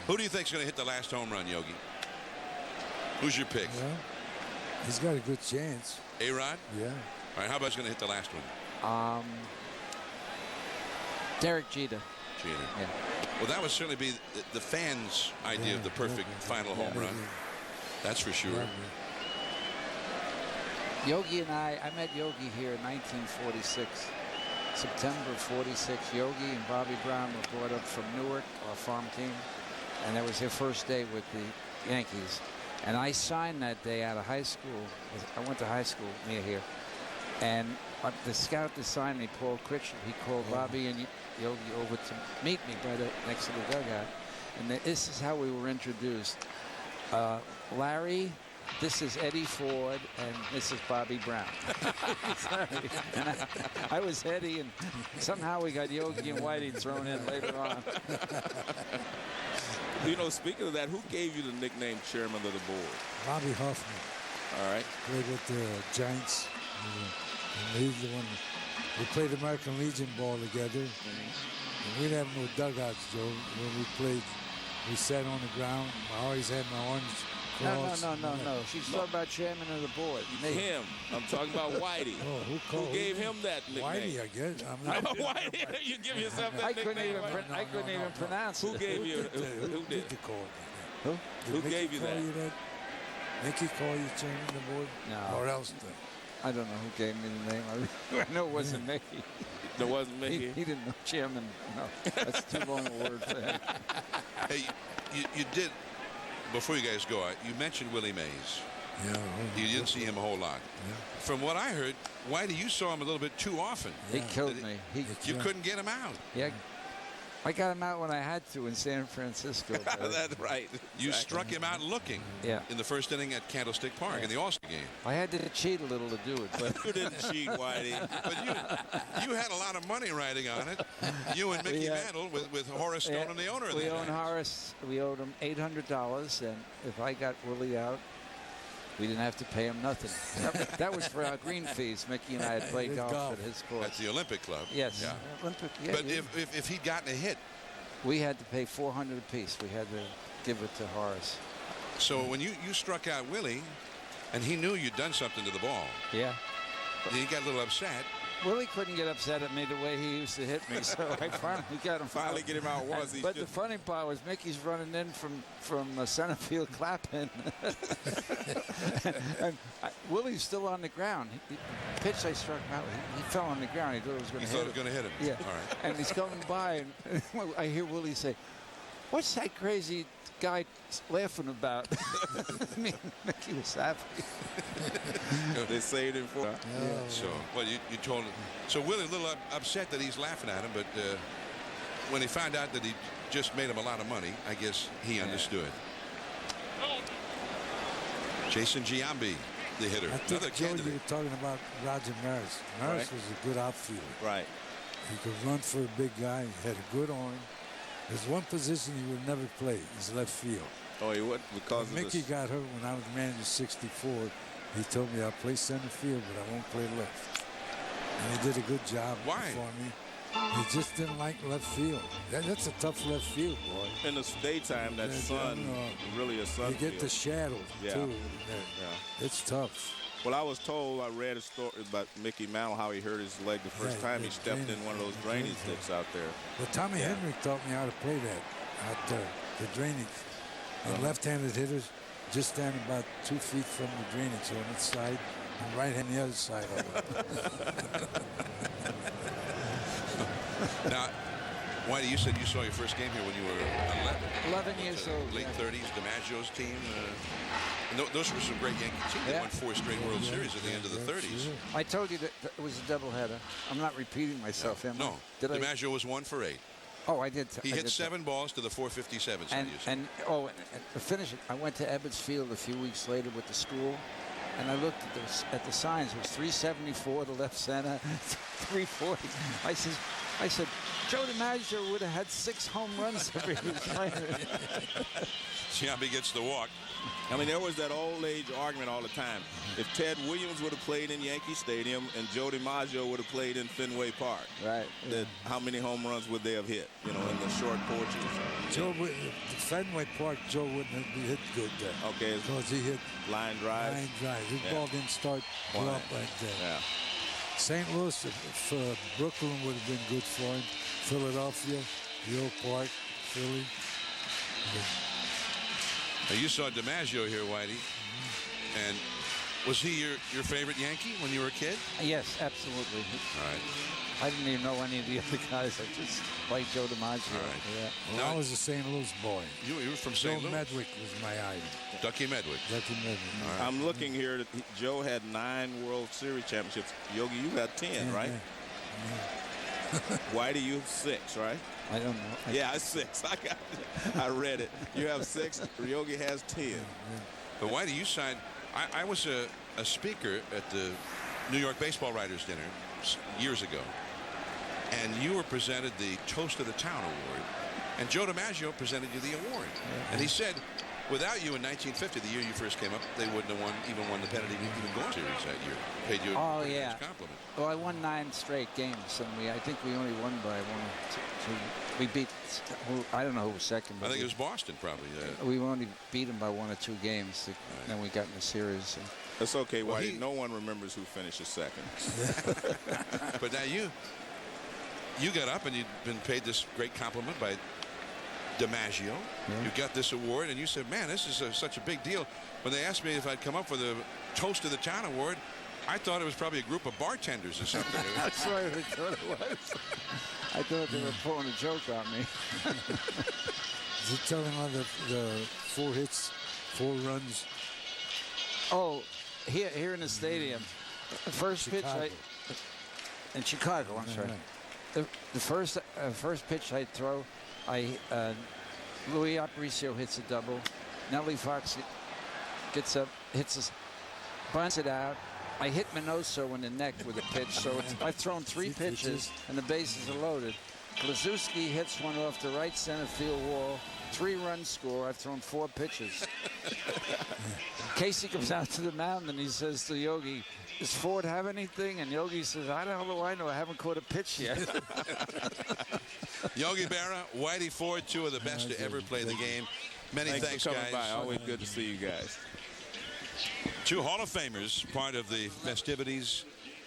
S7: Who do you think is going to hit the last home run, Yogi? Who's your pick?
S6: Yeah. He's got a good chance.
S7: A-Rod?
S6: Yeah.
S7: All right, how about he's going to hit the last one?
S17: Derek Jeter.
S7: Jeter.
S17: Yeah.
S7: Well, that would certainly be the fans' idea of the perfect final home run. That's for sure.
S17: Yogi and I met Yogi here in 1946. September 46. Yogi and Bobby Brown were brought up from Newark, our farm team. And that was their first day with the Yankees. And I signed that day out of high school. I went to high school near here. And the scout that signed me, Paul Critchell, he called Bobby and Yogi over to meet me next to the dugout. And this is how we were introduced. Larry, this is Eddie Ford, and this is Bobby Brown. And I was Eddie, and somehow we got Yogi and Whitey thrown in later on.
S5: You know, speaking of that, who gave you the nickname chairman of the board?
S6: Bobby Hoffman.
S5: All right.
S6: Played with the Giants. And he's the one. We played American Legion ball together. And we didn't have no dugouts, Joe. When we played, we sat on the ground. I always had my orange claws.
S17: No. She's talking about chairman of the board.
S5: Him. I'm talking about Whitey. Who gave him that nickname?
S6: Whitey, I guess. I'm not
S5: Whitey. You give yourself that
S17: I
S5: nickname.
S17: couldn't even pronounce
S5: Who
S17: it.
S5: gave you? Who did? Who gave you that?
S6: Mickey call you chairman of the board?
S17: No.
S6: Or else?
S17: I don't know who gave me the name. I know it wasn't Mickey.
S5: There wasn't Mickey?
S17: He didn't know chairman. No, that's too long a word for him.
S7: Hey, you did, before you guys go, you mentioned Willie Mays.
S6: Yeah.
S7: You didn't see him a whole lot.
S6: Yeah.
S7: From what I heard, Whitey, you saw him a little bit too often.
S17: He killed me.
S7: You couldn't get him out.
S17: Yeah. I got him out when I had to in San Francisco.
S5: That's right.
S7: You struck him out looking in the first inning at Candlestick Park in the All-Star game.
S17: I had to cheat a little to do it. But
S5: you didn't cheat, Whitey.
S7: But you had a lot of money riding on it. You and Mickey Mantle with Horace Stone and the owner of the
S17: We owned Horace. We owed him $800, and if I got Willie out, we didn't have to pay him nothing. That was for our green fees. Mickey and I had played golf at his course.
S7: At the Olympic Club.
S17: Yes.
S7: Yeah.
S17: Olympic. Yeah,
S7: But if he'd gotten a hit,
S17: we had to pay $400 apiece. We had to give it to Horace.
S7: So when you struck out Willie, and he knew you'd done something to the ball.
S17: Yeah.
S7: He got a little upset.
S17: Willie couldn't get upset at me the way he used to hit me, so I finally got him.
S5: Finally get him out once.
S17: But the funny part was Mickey's running in from center field clapping. And Willie's still on the ground. The pitch I struck him out, he fell on the ground. He thought it was going to hit him.
S7: He thought it was going to hit him?
S17: Yeah.
S7: All right.
S17: And he's coming by, and I hear Willie say, "What's that crazy guy laughing about?" Mickey was happy.
S5: They saved him for.
S7: So, well, you told him. So Willie a little upset that he's laughing at him, but when he found out that he just made him a lot of money, I guess he understood. Jason Giambi, the hitter.
S6: I think, Joe, you were talking about Roger Maris. Maris was a good outfielder.
S5: Right.
S6: He could run for a big guy. He had a good arm. There's one position he would never play. Is left field.
S5: Oh, he would because
S6: when Mickey got hurt when I was manager '64. He told me I'll play center field, but I won't play left. And he did a good job for me. He just didn't like left field. That's a tough left field, boy.
S5: In the daytime, that sun, really a sun.
S6: You get the shadow, too.
S5: Yeah.
S6: It's tough.
S5: Well, I was told, I read a story about Mickey Mantle, how he hurt his leg the first time he stepped in one of those drainage sticks out there.
S6: Well, Tommy Henry taught me how to play that out there, the drainage. And left-handed hitters just stand about 2 feet from the drainage on its side, and right hand the other side of it.
S7: Now, Whitey, you said you saw your first game here when you were
S17: 11 years old.
S7: Late 30s, DiMaggio's team. And those were some great Yankee teams. They won 4 straight World Series at the end of the 30s.
S17: I told you that it was a doubleheader. I'm not repeating myself, am I?
S7: No. DiMaggio was 1 for 8.
S17: Oh, I did.
S7: He hit 7 balls to the 457.
S17: And to finish it, I went to Ebbets Field a few weeks later with the school, and I looked at the signs. It was 374 to left center, 340. I said, Joe DiMaggio would have had 6 home runs every time.
S7: Giambi gets the walk.
S5: I mean, there was that old age argument all the time. If Ted Williams would have played in Yankee Stadium and Joe DiMaggio would have played in Fenway Park,
S17: right?
S5: How many home runs would they have hit? You know, in the short porches.
S6: Joe, Fenway Park, Joe wouldn't have hit good there.
S5: Okay,
S6: because he hit
S5: line drive.
S6: His ball didn't start go up like that.
S5: Yeah.
S6: St. Louis, if Brooklyn would have been good for him. Philadelphia, the old Park, Philly.
S7: Now you saw DiMaggio here, Whitey. And was he your favorite Yankee when you were a kid?
S17: Yes, absolutely.
S7: All right.
S17: I didn't even know any of the other guys. I just liked Joe DiMaggio.
S7: All right.
S17: Yeah.
S6: Well, I was a St. Louis boy.
S7: You were from St. Louis?
S6: Joe Medwick was my idol.
S7: Ducky Medwick.
S6: Ducky Medwick.
S5: Right. I'm looking here. That Joe had 9 World Series championships. Yogi, you got 10, right?
S6: Yeah.
S5: Whitey, you have 6, right?
S17: I don't know.
S5: Yeah, 6. I read it. You have 6. Yogi has 10. Yeah.
S7: But Whitey, you signed. I was a speaker at the New York Baseball Writers Dinner years ago, and you were presented the Toast of the Town Award, and Joe DiMaggio presented you the award. And he said, without you in 1950, the year you first came up, they wouldn't have even won the pennant, even gone series that year. Paid you a nice compliment.
S17: Well, I won 9 straight games, and I think we only won by 1 or 2. We beat, I don't know who was second.
S7: I think it was Boston, probably.
S17: We only beat them by 1 or 2 games, then we got in the series. So.
S5: That's okay, Whitey. No one remembers who finishes second.
S7: But now you got up and you'd been paid this great compliment by DiMaggio. Yeah. You got this award, and you said, man, this is such a big deal. When they asked me if I'd come up for the Toast of the Town Award, I thought it was probably a group of bartenders or something.
S17: That's what I thought it was. I thought they were pulling a joke on me.
S6: Is it telling on the 4 hits, 4 runs?
S17: Oh, here in the stadium. The first pitch in Chicago, I'm sorry. The first pitch I throw, Louis Aparicio hits a double. Nellie Fox gets up, bunts it out. I hit Minoso in the neck with a pitch, so I've thrown 3 pitches, and the bases are loaded. Blazewski hits one off the right center field wall. 3-run score. I've thrown 4 pitches. Casey comes out to the mound, and he says to Yogi, does Ford have anything? And Yogi says, I don't know. I haven't caught a pitch yet.
S7: Yogi Berra, Whitey Ford, 2 of the best to ever play the game. Many thanks,
S5: for coming
S7: guys.
S5: by. Always good to see you guys.
S7: 2 Hall of Famers, part of the festivities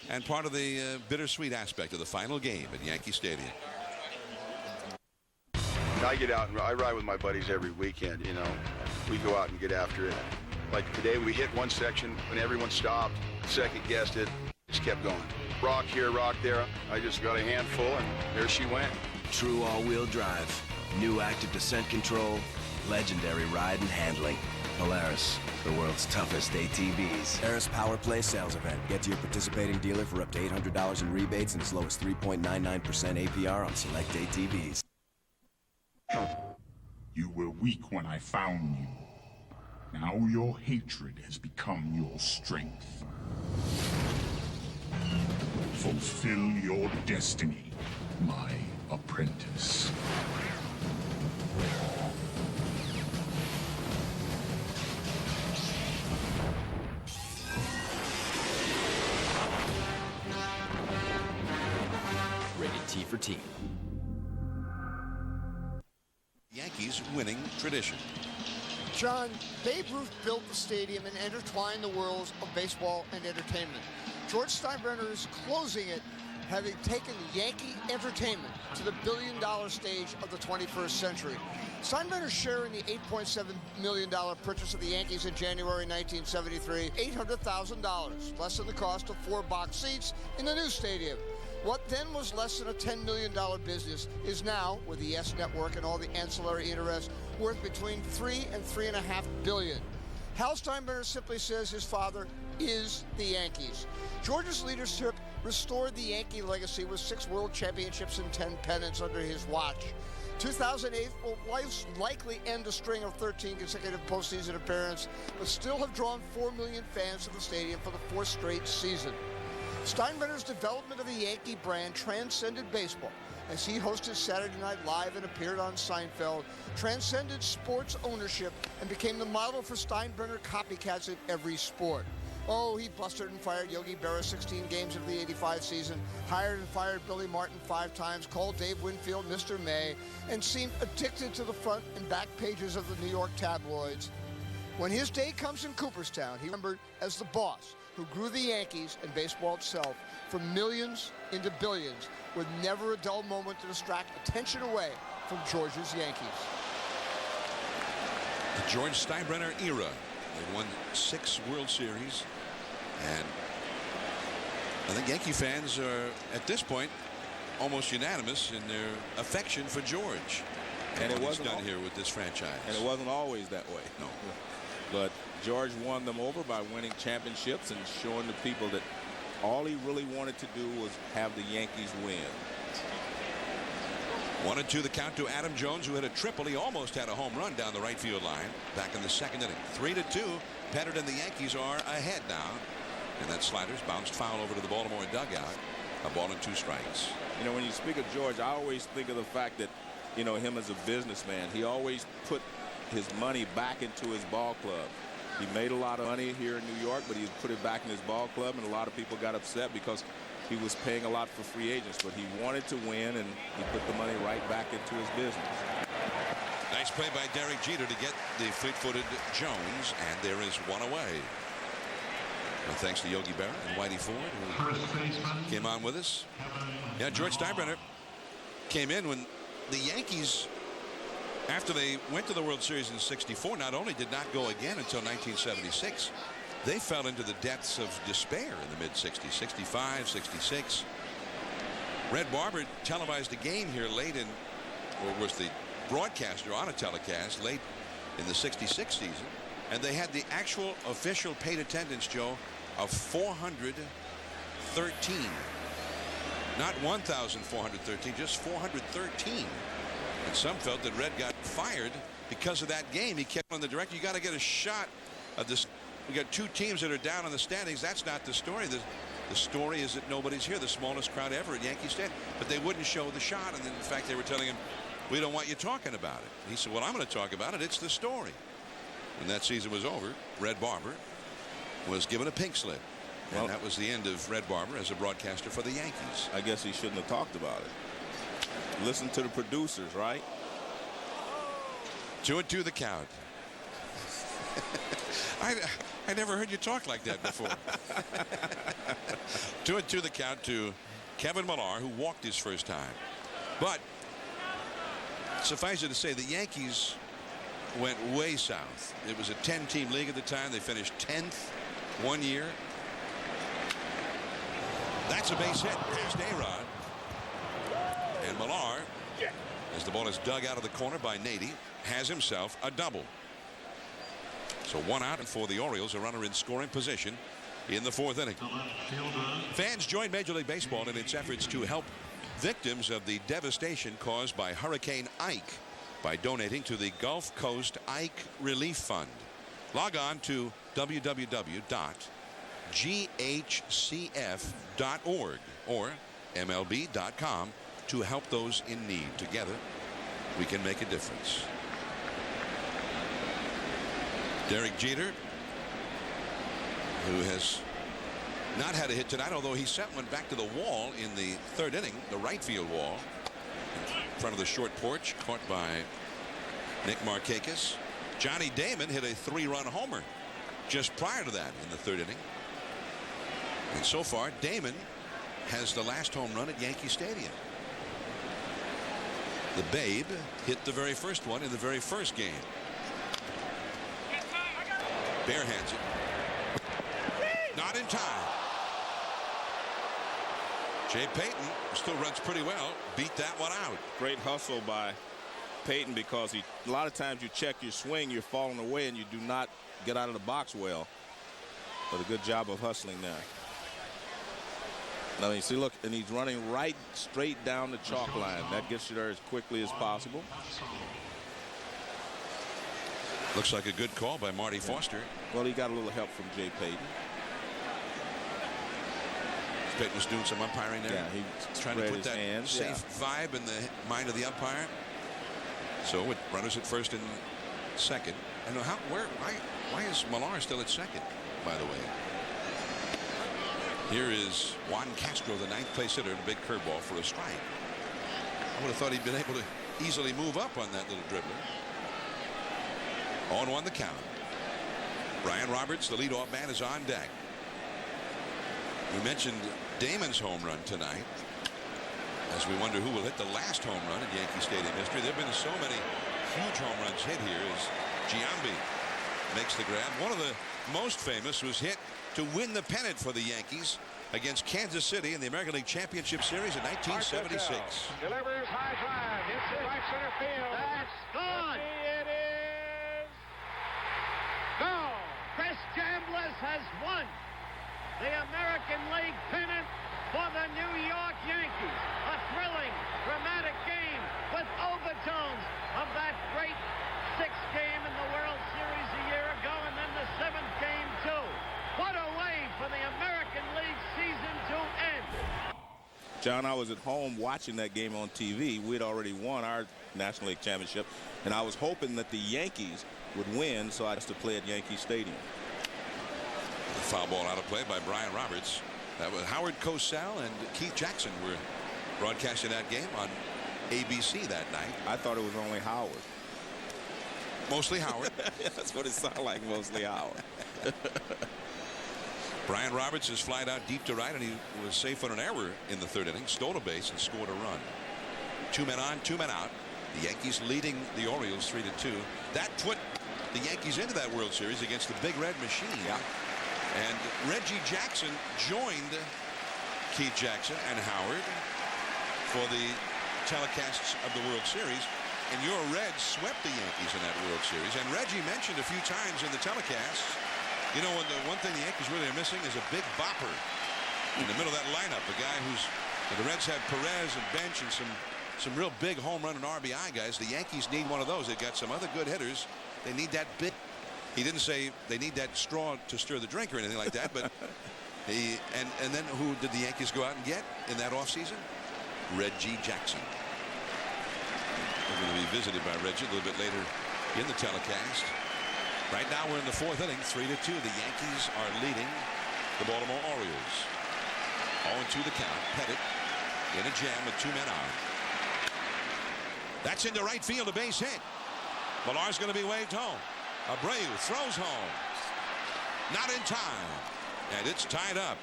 S7: and part of the bittersweet aspect of the final game at Yankee Stadium.
S8: I get out and I ride with my buddies every weekend, you know. We go out and get after it. Like today, we hit one section when everyone stopped, second guessed it, just kept going. Rock here, rock there. I just got a handful, and there she went.
S10: True all-wheel drive, new active descent control, legendary ride and handling. Polaris, the world's toughest ATVs.
S11: Polaris Power Play sales event. Get to your participating dealer for up to $800 in rebates and as low as 3.99% APR on select ATVs.
S1: You were weak when I found you. Now your hatred has become your strength. Fulfill your destiny, my apprentice.
S10: Rated T for Team.
S7: Yankees winning tradition.
S15: John, Babe Ruth built the stadium and intertwined the worlds of baseball and entertainment. George Steinbrenner is closing it, having taken Yankee entertainment to the billion-dollar stage of the 21st century. Steinbrenner's share in the $8.7 million purchase of the Yankees in January 1973, $800,000, less than the cost of 4 box seats in the new stadium. What then was less than a $10 million business is now, with the YES Network and all the ancillary interests, worth between $3 and $3.5 billion. Hal Steinbrenner simply says his father is the Yankees. George's leadership restored the Yankee legacy with 6 world championships and 10 pennants under his watch. 2008 will likely end a string of 13 consecutive postseason appearances, but still have drawn 4 million fans to the stadium for the 4th straight season. Steinbrenner's development of the Yankee brand transcended baseball as he hosted Saturday Night Live and appeared on Seinfeld, transcended sports ownership, and became the model for Steinbrenner copycats in every sport. Oh, he busted and fired Yogi Berra 16 games of the 85 season, hired and fired Billy Martin 5 times, called Dave Winfield Mr. May, and seemed addicted to the front and back pages of the New York tabloids. When his day comes in Cooperstown, he remembered as the boss who grew the Yankees and baseball itself from millions into billions with never a dull moment to distract attention away from George's Yankees.
S7: The George Steinbrenner era. They won 6 World Series, and I think Yankee fans are, at this point, almost unanimous in their affection for George.
S5: And it wasn't
S7: done here with this franchise.
S5: And it wasn't always that way. No. But George won them over by winning championships and showing the people that all he really wanted to do was have the Yankees win.
S7: 1-2 the count to Adam Jones, who hit a triple. He almost had a home run down the right field line back in the 2nd inning. 3-2. Pettit and the Yankees are ahead now. And that slider's bounced foul over to the Baltimore dugout. A ball and 2 strikes.
S5: You know, when you speak of George, I always think of the fact that, you know, him as a businessman, he always put his money back into his ball club. He made a lot of money here in New York, but he put it back in his ball club, and a lot of people got upset because he was paying a lot for free agents, but he wanted to win, and he put the money right back into his business.
S7: Nice play by Derek Jeter to get the fleet-footed Jones, and there is one away. Well, thanks to Yogi Berra and Whitey Ford, who came on with us. Yeah, George Steinbrenner came in when the Yankees, after they went to the World Series in '64, not only did not go again until 1976, they fell into the depths of despair in the mid-'60s, 65, 66. Red Barber televised a game here late in, or was the broadcaster on a telecast late in the '66 season, and they had the actual official paid attendance, Joe, of 413. Not 1,413, just 413. And some felt that Red got fired because of that game. He kept on the director. You got to get a shot of this. We got two teams that are down in the standings. That's not the story. The story is that nobody's here, the smallest crowd ever at Yankee Stadium. But they wouldn't show the shot. And then, in fact, they were telling him, we don't want you talking about it. He said, well, I'm going to talk about it. It's the story. When that season was over, Red Barber was given a pink slip. And that was the end of Red Barber as a broadcaster for the Yankees.
S5: I guess he shouldn't have talked about it. Listen to the producers, right?
S7: 2-2 the count. I never heard you talk like that before. 2-2 the count to Kevin Millar, who walked his first time. But suffice it to say, the Yankees went way south. It was a 10-team league at the time. They finished 10th one year. That's a base hit past A-Rod. And Millar, as the ball is dug out of the corner by Nady, has himself a double. So 1 out, and for the Orioles, a runner in scoring position in the 4th inning. Fans joined Major League Baseball in its efforts to help victims of the devastation caused by Hurricane Ike by donating to the Gulf Coast Ike Relief Fund. Log on to www.ghcf.org or MLB.com to help those in need. Together, we can make a difference. Derek Jeter, who has not had a hit tonight, although he sent one back to the wall in the 3rd inning, the right field wall, in front of the short porch, caught by Nick Markakis. Johnny Damon hit a 3-run homer just prior to that in the 3rd inning. And so far, Damon has the last home run at Yankee Stadium. The Babe hit the very first one in the very first game. Barehands it. Not in time. Jay Payton still runs pretty well. Beat that one out.
S5: Great hustle by Payton, because a lot of times you check your swing, you're falling away, and you do not get out of the box well. But a good job of hustling there. Now you see, look, and he's running right straight down the chalk line. That gets you there as quickly as possible.
S7: Looks like a good call by Marty Foster.
S5: Well, he got a little help from Jay Payton.
S7: Payton was doing some umpiring there.
S5: Yeah, he's
S7: trying to put that safe vibe in the mind of the umpire. So with runners at first and second. And why is Millar still at second, by the way? Here is Juan Castro, the 9th place hitter, and a big curveball for a strike. I would have thought he'd been able to easily move up on that little dribbler. 0-1 the count. Brian Roberts, the leadoff man, is on deck. We mentioned Damon's home run tonight, as we wonder who will hit the last home run in Yankee Stadium history. There have been so many huge home runs hit here as Giambi makes the grab. One of the most famous was hit to win the pennant for the Yankees against Kansas City in the American League Championship Series in 1976.
S22: Delivers high drive. It's in right center field. That's gone. It is gone.
S12: Chris Chambliss has won the American League pennant for the New York Yankees. A thrilling, dramatic game with overtones of that great 6th game in the World Series a year ago, and then the 7th game too. What a way for the American League season to end.
S5: John, I was at home watching that game on TV. We'd already won our National League Championship, and I was hoping that the Yankees would win, so I had to play at Yankee Stadium.
S7: A foul ball out of play by Brian Roberts. That was Howard Cosell and Keith Jackson were broadcasting that game on ABC that night.
S5: I thought it was only Howard.
S7: Mostly Howard.
S5: That's what it sounded like, mostly Howard.
S7: Brian Roberts is flied out deep to right, and he was safe on an error in the 3rd inning, stole a base and scored a run. 2 men on, 2 men out. The Yankees leading the Orioles 3-2. That put the Yankees into that World Series against the Big Red Machine.
S5: Yeah.
S7: And Reggie Jackson joined Keith Jackson and Howard for the telecasts of the World Series. And your Reds swept the Yankees in that World Series. And Reggie mentioned a few times in the telecasts, you know, the one thing the Yankees really are missing is a big bopper in the middle of that lineup, a guy who's And the Reds have Perez and Bench and some real big home run and RBI guys. The Yankees need one of those. They've got some other good hitters. They need that bit. He didn't say they need that straw to stir the drink or anything like that, but and then who did the Yankees go out and get in that offseason? Reggie Jackson. We're going to be visited by Reggie a little bit later in the telecast. Right now we're in the fourth inning, 3-2. The Yankees are leading the Baltimore Orioles. 0-2 the count. Pettit in a jam with 2 men on. That's into right field, a base hit. Millar's going to be waved home. Abreu throws home. Not in time. And it's tied up.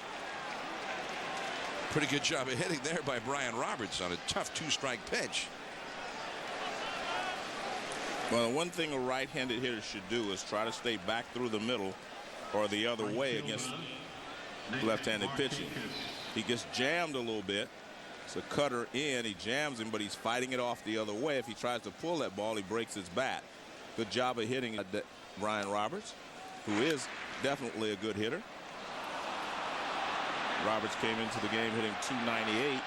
S7: Pretty good job of hitting there by Brian Roberts on a tough 2-strike pitch.
S5: Well, one thing a right-handed hitter should do is try to stay back through the middle or the other way against left-handed pitching. He gets jammed a little bit. It's a cutter in. He jams him, but he's fighting it off the other way. If he tries to pull that ball, he breaks his bat. Good job of hitting Brian Roberts, who is definitely a good hitter. Roberts came into the game hitting .298.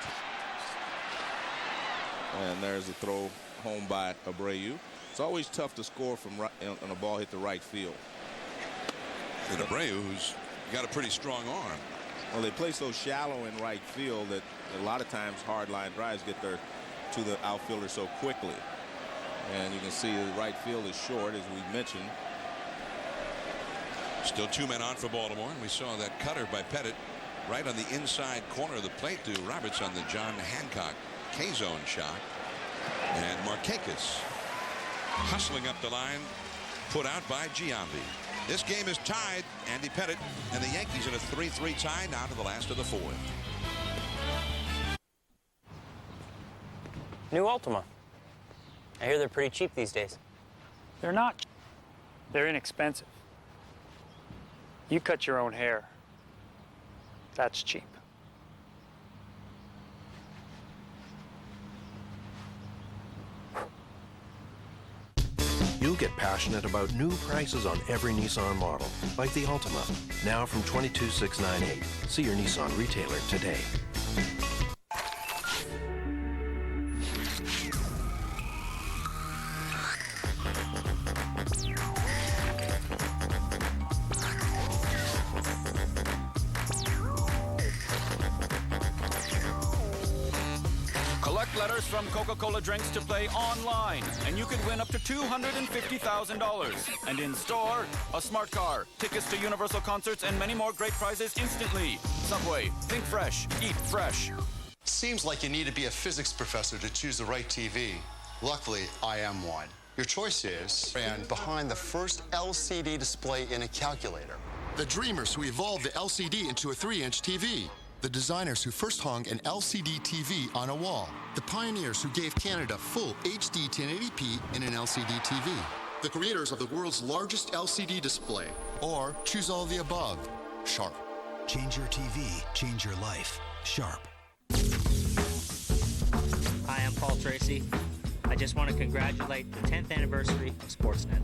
S5: And there's a throw home by Abreu. It's always tough to score from on a ball hit the right field.
S7: And Abreu, who's got a pretty strong arm.
S5: Well, they play so shallow in right field that a lot of times hard line drives get there to the outfielder so quickly. And you can see the right field is short, as we mentioned.
S7: Still 2 men on for Baltimore, and we saw that cutter by Pettit right on the inside corner of the plate to Roberts on the John Hancock K-zone shot. And Markakis hustling up the line, put out by Giambi. This game is tied. Andy Pettit and the Yankees in a 3-3 tie now to the last of the fourth.
S14: New Ultima. I hear they're pretty cheap these days.
S20: They're not cheap. They're inexpensive. You cut your own hair. That's cheap.
S23: You'll get passionate about new prices on every Nissan model, like the Altima, now from $22,698. See your Nissan retailer today.
S3: Collect letters from Coca-Cola drinks to play online, and you could win up to $250,000. And in store, a smart car, tickets to Universal concerts, and many more great prizes instantly. Subway, think fresh, eat fresh.
S13: Seems like you need to be a physics professor to choose the right TV. Luckily, I am one. Your choice is behind the first LCD display in a calculator.
S16: The dreamers who evolved the LCD into a 3-inch TV. The designers who first hung an LCD TV on a wall. The pioneers who gave Canada full HD 1080p in an LCD TV. The creators of the world's largest LCD display. Or choose all the above. Sharp.
S21: Change your TV, change your life. Sharp.
S25: Hi, I'm Paul Tracy. I just want to congratulate the 10th anniversary of Sportsnet.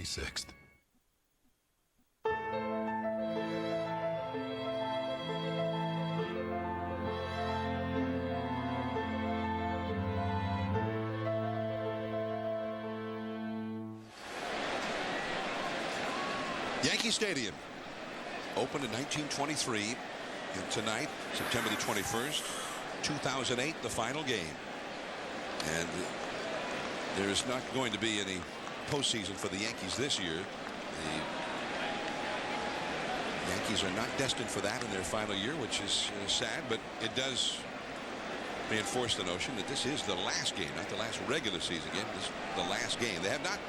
S21: 26th.
S7: Yankee Stadium opened in 1923, and tonight, September the 21st, 2008, the final game. And there is not going to be any postseason for the Yankees this year. The Yankees are not destined for that in their final year, which is sad, but it does reinforce the notion that this is the last game, not the last regular season game. This is the last game. They have not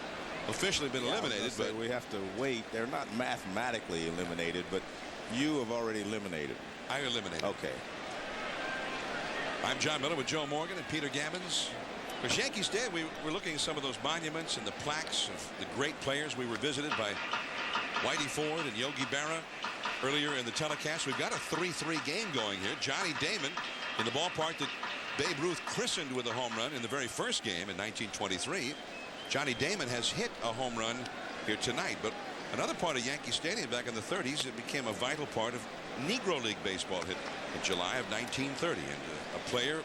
S7: officially been eliminated, but
S5: we have to wait. They're not mathematically eliminated, but you have already eliminated.
S7: I eliminated.
S5: Okay.
S7: I'm John Miller with Joe Morgan and Peter Gammons. Because Yankee Stadium, we were looking at some of those monuments and the plaques of the great players. We were visited by Whitey Ford and Yogi Berra earlier in the telecast. We've got a 3-3 game going here. Johnny Damon in the ballpark that Babe Ruth christened with a home run in the very first game in 1923. Johnny Damon has hit a home run here tonight. But another part of Yankee Stadium back in the 30s, it became a vital part of Negro League baseball hit in July of 1930. And a player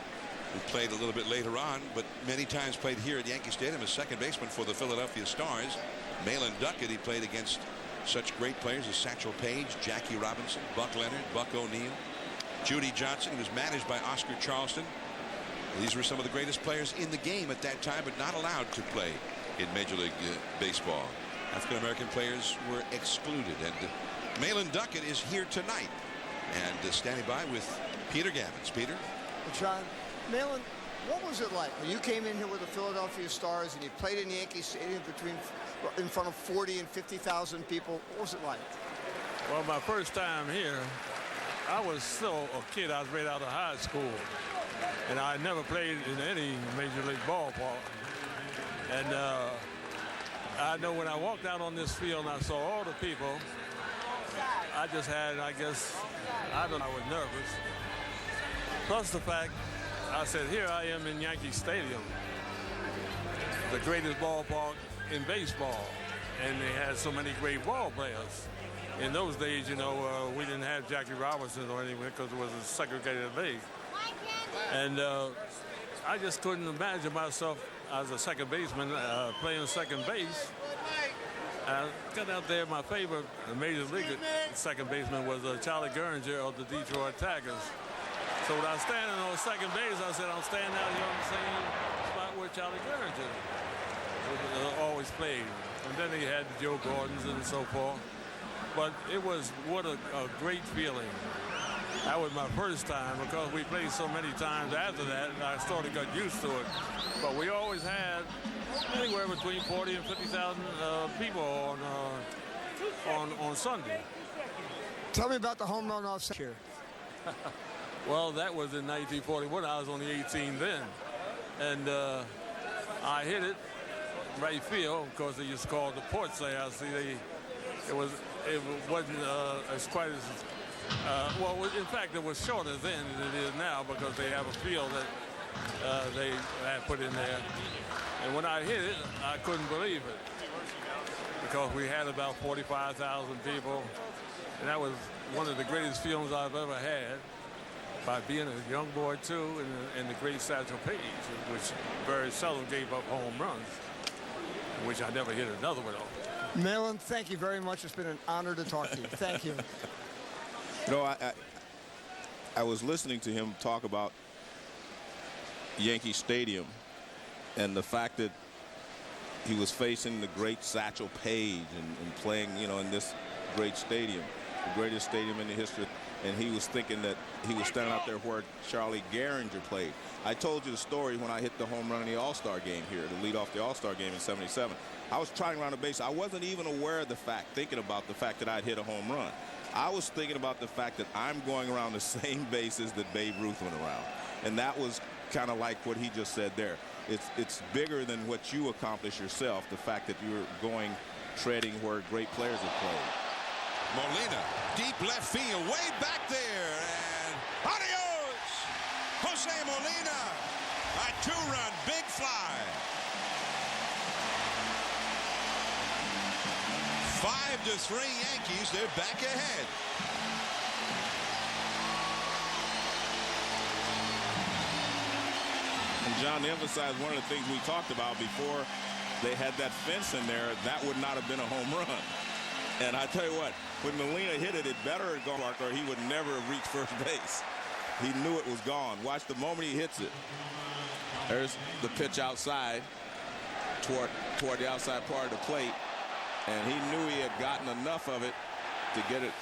S7: who played a little bit later on, but many times played here at Yankee Stadium as second baseman for the Philadelphia Stars, Malin Duckett. He played against such great players as Satchel Paige, Jackie Robinson, Buck Leonard, Buck O'Neill, Judy Johnson. He was managed by Oscar Charleston. These were some of the greatest players in the game at that time, but not allowed to play in Major League Baseball. African-American players were excluded. And Malin Duckett is here tonight and standing by with Peter Gammons. Peter?
S15: Well, John, Malin, what was it like when you came in here with the Philadelphia Stars and you played in Yankee Stadium in front of 40 and 50,000 people? What was it like?
S2: Well, my first time here, I was still a kid. I was right out of high school. And I never played in any Major League ballpark. And I know when I walked out on this field and I saw all the people, I just had, I guess, I don't know, I was nervous. Plus the fact, I said, here I am in Yankee Stadium, the greatest ballpark in baseball. And they had so many great ball players. In those days, you know, we didn't have Jackie Robinson or anything because it was a segregated league. And I just couldn't imagine myself as a second baseman playing second base. I got out there, my favorite Major League second baseman was Charlie Gurringer of the Detroit Tigers. So when I was standing on second base, I said, I'm standing out here on the same spot where Charlie Gurringer always played. And then he had the Joe Gordons and so forth. But it was, what a great feeling. That was my first time because we played so many times after that, I sort of got used to it. But we always had anywhere between 40 and 50,000 people on Sunday.
S15: Tell me about the home run off here.
S2: Well, that was in 1941. I was only 18 then. And I hit it right field because they used to call it the porch layout. See, it wasn't as quite as well, in fact, it was shorter then than it is now because they have a field that they had put in there. And when I hit it, I couldn't believe it because we had about 45,000 people. And that was one of the greatest feelings I've ever had by being a young boy, too, and the great Satchel Paige, which very seldom gave up home runs, which I never hit another one on.
S15: Malin, thank you very much. It's been an honor to talk to you. Thank you.
S5: You know, I was listening to him talk about Yankee Stadium and the fact that he was facing the great Satchel Paige and playing, you know, in this great stadium, the greatest stadium in the history. And he was thinking that he was standing out there where Charlie Gurringer played. I told you the story when I hit the home run in the All-Star game here to lead off the All-Star game in '77. I was trotting around the base. I wasn't even aware of the fact, thinking about the fact that I'd hit a home run. I was thinking about the fact that I'm going around the same bases that Babe Ruth went around. And that was kind of like what he just said there. It's bigger than what you accomplish yourself, the fact that you're going, treading where great players have played.
S7: Molina, deep left field, way back there, and adios! Jose Molina, a two-run big fly. 5-3 Yankees, they're back ahead.
S5: And John, to emphasize one of the things we talked about before they had that fence in there, that would not have been a home run. And I tell you what, when Molina hit it, it better have gone, or he would never have reached first base. He knew it was gone. Watch the moment he hits it. There's the pitch outside toward the outside part of the plate. And he knew he had gotten enough of it to get it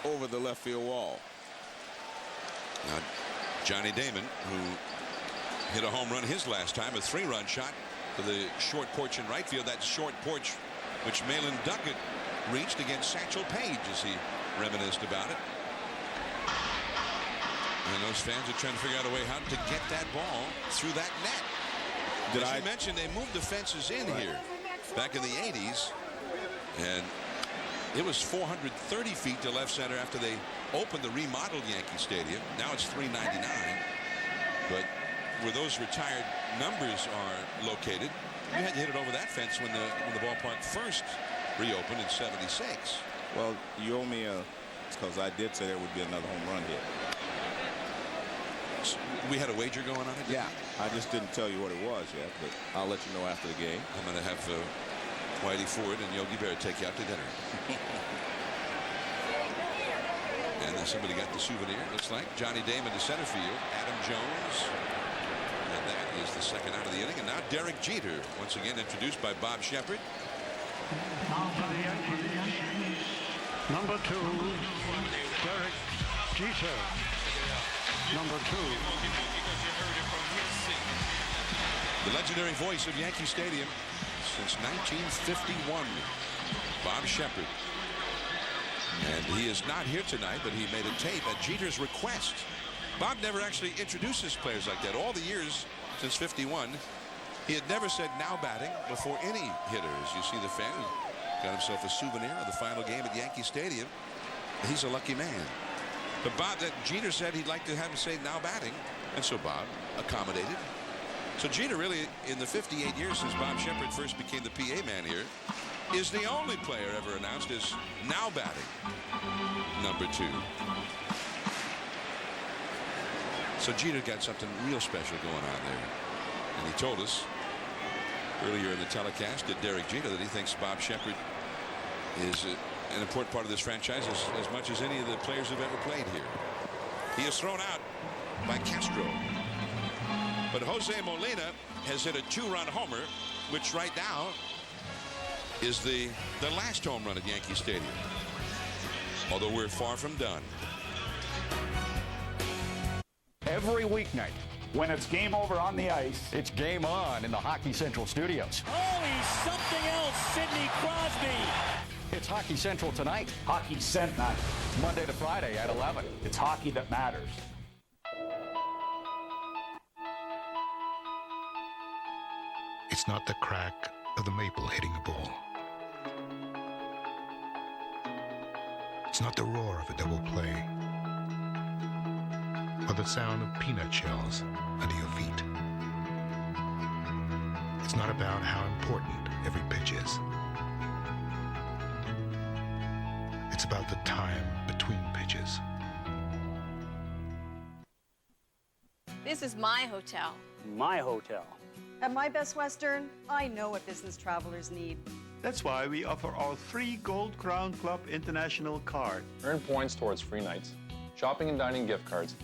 S5: over the left field wall.
S7: Now, Johnny Damon, who hit a home run his last time, a 3-run shot to the short porch in right field. That short porch which Malin Duckett reached against Satchel Paige as he reminisced about it. And those fans are trying to figure out a way how to get that ball through that net. As you mentioned, they moved the fences in here back in the 80s. And it was 430 feet to left center after they opened the remodeled Yankee Stadium. Now it's 399. But where those retired numbers are located, you had to hit it over that fence when the ballpark first reopened in '76.
S5: Well, you owe me because I did say there would be another home run hit.
S7: We had a wager going on it?
S5: Yeah. I just didn't tell you what it was yet, but I'll let you know after the game.
S7: I'm going to have Whitey Ford and Yogi Berra take you out to dinner. And then somebody got the souvenir, looks like. Johnny Damon to center field. Adam Jones. And that is the second out of the inning. And now Derek Jeter, once again introduced by Bob Shepard.
S22: Number 2, Derek Jeter. Number 2.
S7: The legendary voice of Yankee Stadium since 1951, Bob Shepard. And he is not here tonight, but he made a tape at Jeter's request. Bob never actually introduces players like that. All the years since '51, he had never said "now batting" before any hitters. You see the fan got himself a souvenir of the final game at Yankee Stadium. He's a lucky man. But Bob, that Jeter said he'd like to have him say "now batting," and so Bob accommodated. So Jeter really, in the 58 years since Bob Shepard first became the PA man here, is the only player ever announced as "now batting" number 2. So Jeter got something real special going on there. And he told us earlier in the telecast that Derek Jeter that he thinks Bob Shepard is an important part of this franchise as much as any of the players who've ever played here. He is thrown out by Castro. But Jose Molina has hit a 2-run homer, which right now is the last home run at Yankee Stadium. Although we're far from done.
S4: Every weeknight, when it's game over on the ice, it's game on in the Hockey Central studios.
S9: Oh, he's something else, Sidney Crosby.
S4: It's Hockey Central tonight. Hockey Cent Night. Monday to Friday at 11. It's hockey that matters.
S18: It's not the crack of the maple hitting a ball. It's not the roar of a double play. Or the sound of peanut shells under your feet. It's not about how important every pitch is. It's about the time between pitches.
S19: This is my hotel.
S4: My hotel.
S19: At my Best Western, I know what business travelers need.
S22: That's why we offer our free Gold Crown Club International card.
S24: Earn points towards free nights, shopping and dining gift cards,